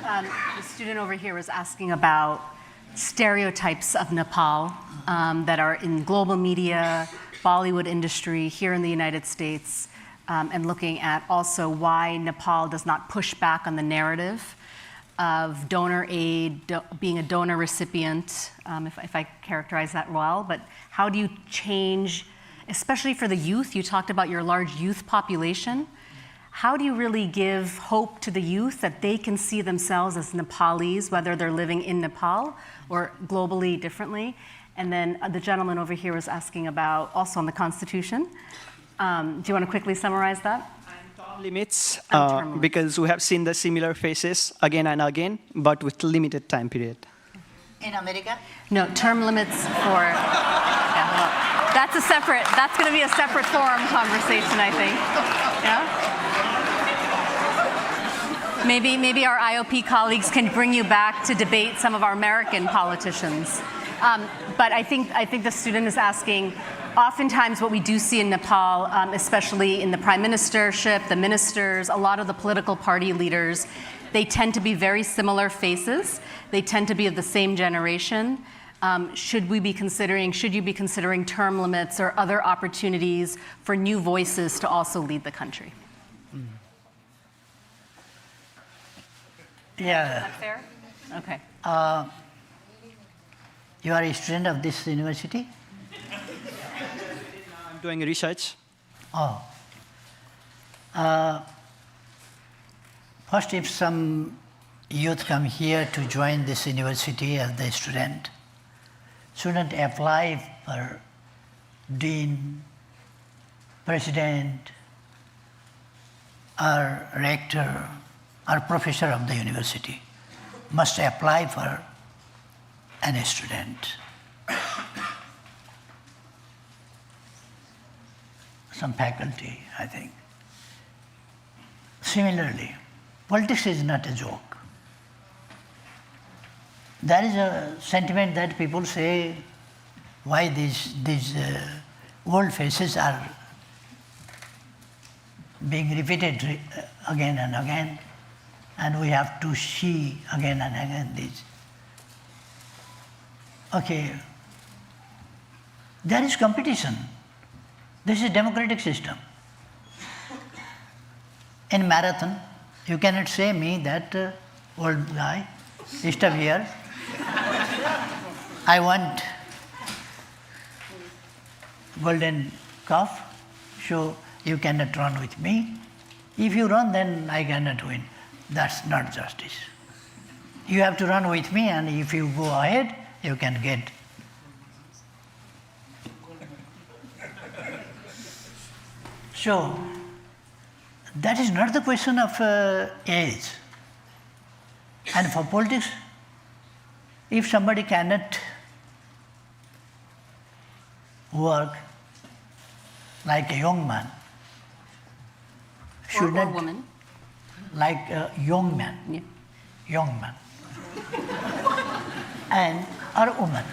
the student over here was asking about stereotypes of Nepal that are in global media, Bollywood industry, here in the United States, and looking at also why Nepal does not push back on the narrative of donor aid, being a donor recipient, if I characterize that well, but how do you change, especially for the youth, you talked about your large youth population, how do you really give hope to the youth that they can see themselves as Nepalese, whether they're living in Nepal or globally differently? And then the gentleman over here was asking about, also on the Constitution. Do you want to quickly summarize that? Term limits, term limits, because we have seen the similar faces again and again, but with limited time period. In America? No, term limits for, yeah, well, that's going to be a separate forum conversation, I think. Yeah? Maybe our IOP colleagues can bring you back to debate some of our American politicians. But I think the student is asking, oftentimes what we do see in Nepal, especially in the prime ministership, the ministers, a lot of the political party leaders, they tend to be very similar faces. They tend to be of the same generation. Should you be considering term limits or other opportunities for new voices to also lead the country? Yeah. Is that fair? Okay. You are a student of this university? I'm doing research. Oh. First, if some youth come here to join this university as a student, shouldn't apply for dean, president, or rector, or professor of the university. Must apply for any student. Some faculty, I think. Similarly, politics is not a joke. there is a sentiment that people say, why these old faces are being repeated again and again, and we have to see again and again these. Okay, there is competition. This is democratic system. In marathon, you cannot say me that old guy, stop here. I want golden cup, so you cannot run with me. If you run, then I cannot win. That's not justice. You have to run with me, and if you go ahead, you can get. So, that is not the question of age. And for politics, if somebody cannot work like a young man, should or not woman. like a young man, Yeah. young man, and or woman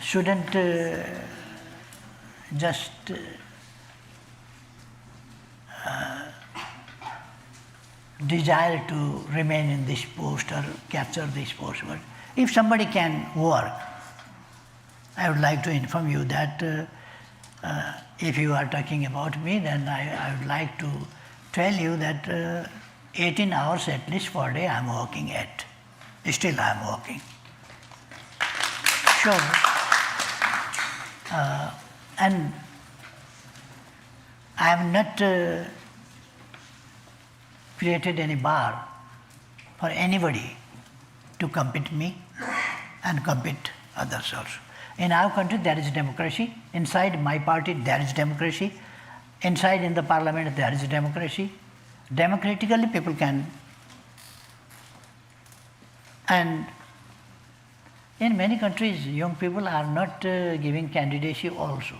shouldn't just desire to remain in this post or capture this post. But if somebody can work, I would like to inform you that if you are talking about me, then I would like to tell you that 18 hours at least per day I am working at. Still I am working. So, and I have not created any bar for anybody to compete me and compete others also. In our country there is democracy. Inside my party there is democracy. Inside in the parliament there is democracy. Democratically people can. And in many countries young people are not giving candidacy also.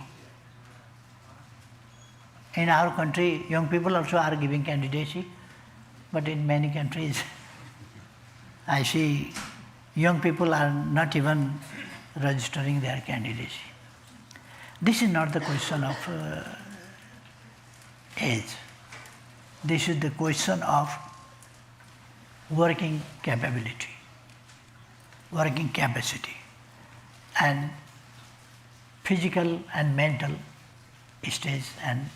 In our country young people also are giving candidacy, but in many countries I see young people are not even registering their candidacy. This is not the question of age. This is the question of working capability, working capacity, and physical and mental stage and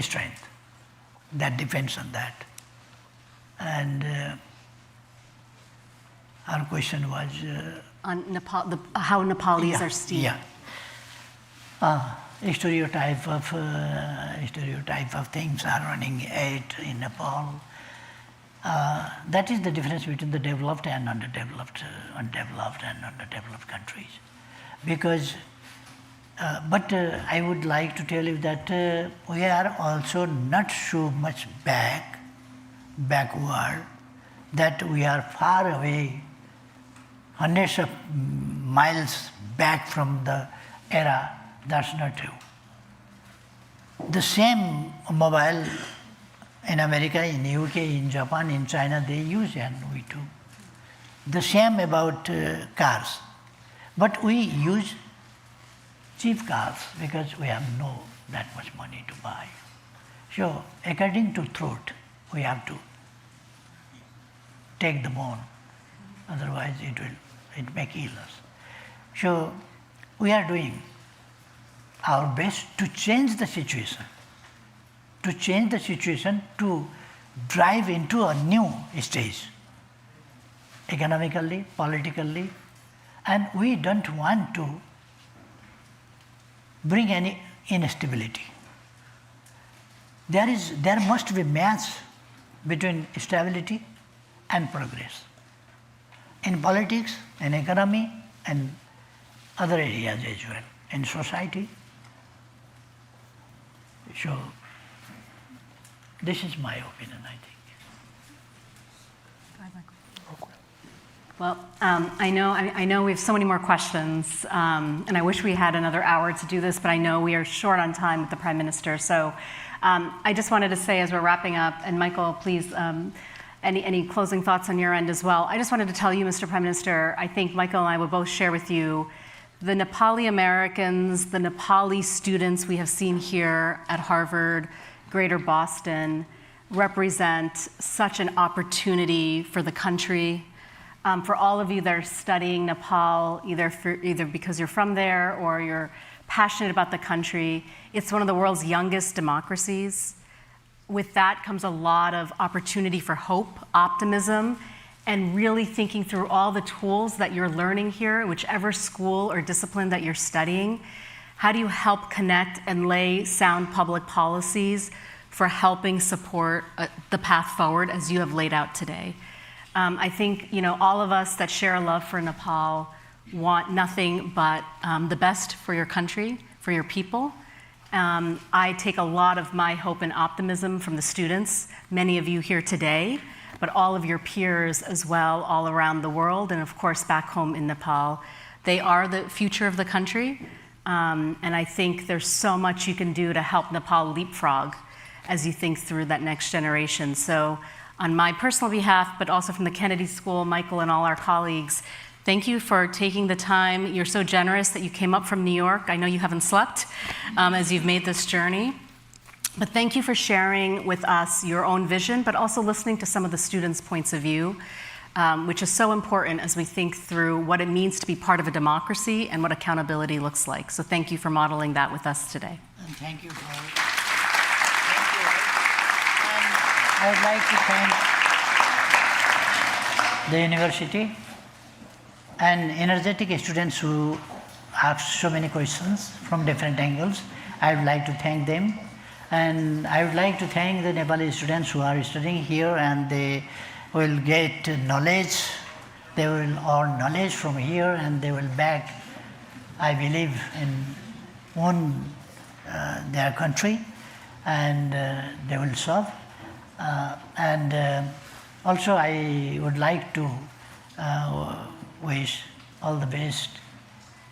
strength. That depends on that. And our question was On Nepal, how Nepalis are seen. Yeah. Stereotype of things are running in Nepal. That is the difference between the developed and undeveloped countries. Because, but I would like to tell you that we are also not so much backward, that we are far away, hundreds of miles back from the era. That's not true. The same mobile in America, in UK, in Japan, in China, they use, and we too. The same about cars. But we use cheap cars because we have no that much money to buy. So according to throat, we have to take the bone, otherwise it may kill us. So we are doing our best to change the situation, to drive into a new stage, economically, politically, and we don't want to bring any instability. There must be match between stability and progress. In politics, in economy, and other areas as well, in society. So, this is my opinion, I think. Well, I know we have so many more questions, and I wish we had another hour to do this, but I know we are short on time with the Prime Minister. So I just wanted to say as we're wrapping up, and Michael, please Any closing thoughts on your end as well? I just wanted to tell you, Mr. Prime Minister, I think Michael and I would both share with you the Nepali Americans, the Nepali students we have seen here at Harvard, Greater Boston, represent such an opportunity for the country. For all of you that are studying Nepal, either because you're from there or you're passionate about the country, it's one of the world's youngest democracies. With that comes a lot of opportunity for hope, optimism, and really thinking through all the tools that you're learning here, whichever school or discipline that you're studying. How do you help connect and lay sound public policies for helping support the path forward as you have laid out today? I think all of us that share a love for Nepal want nothing but the best for your country, for your people. I take a lot of my hope and optimism from the students, many of you here today, but all of your peers as well, all around the world, and of course back home in Nepal. They are the future of the country, and I think there's so much you can do to help Nepal leapfrog as you think through that next generation. So on my personal behalf, but also from the Kennedy School, Michael and all our colleagues, thank you for taking the time. You're so generous that you came up from New York. I know you haven't slept as you've made this journey. But thank you for sharing with us your own vision, but also listening to some of the students' points of view, which is so important as we think through what it means to be part of a democracy and what accountability looks like. So thank you for modeling that with us today. And thank you. I would like to thank the university and energetic students who asked so many questions from different angles. I would like to thank them. And I would like to thank the Nepali students who are studying here, and they will get knowledge. They will earn knowledge from here, and they will back, I believe, in own their country, and they will serve. Also, I would like to wish all the best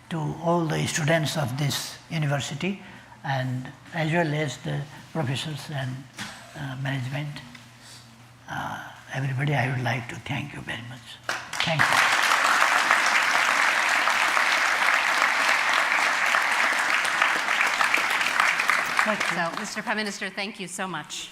to all the students of this university, and as well as the professors and management. Everybody, I would like to thank you very much. Thank you. So, Mr. Prime Minister, thank you so much.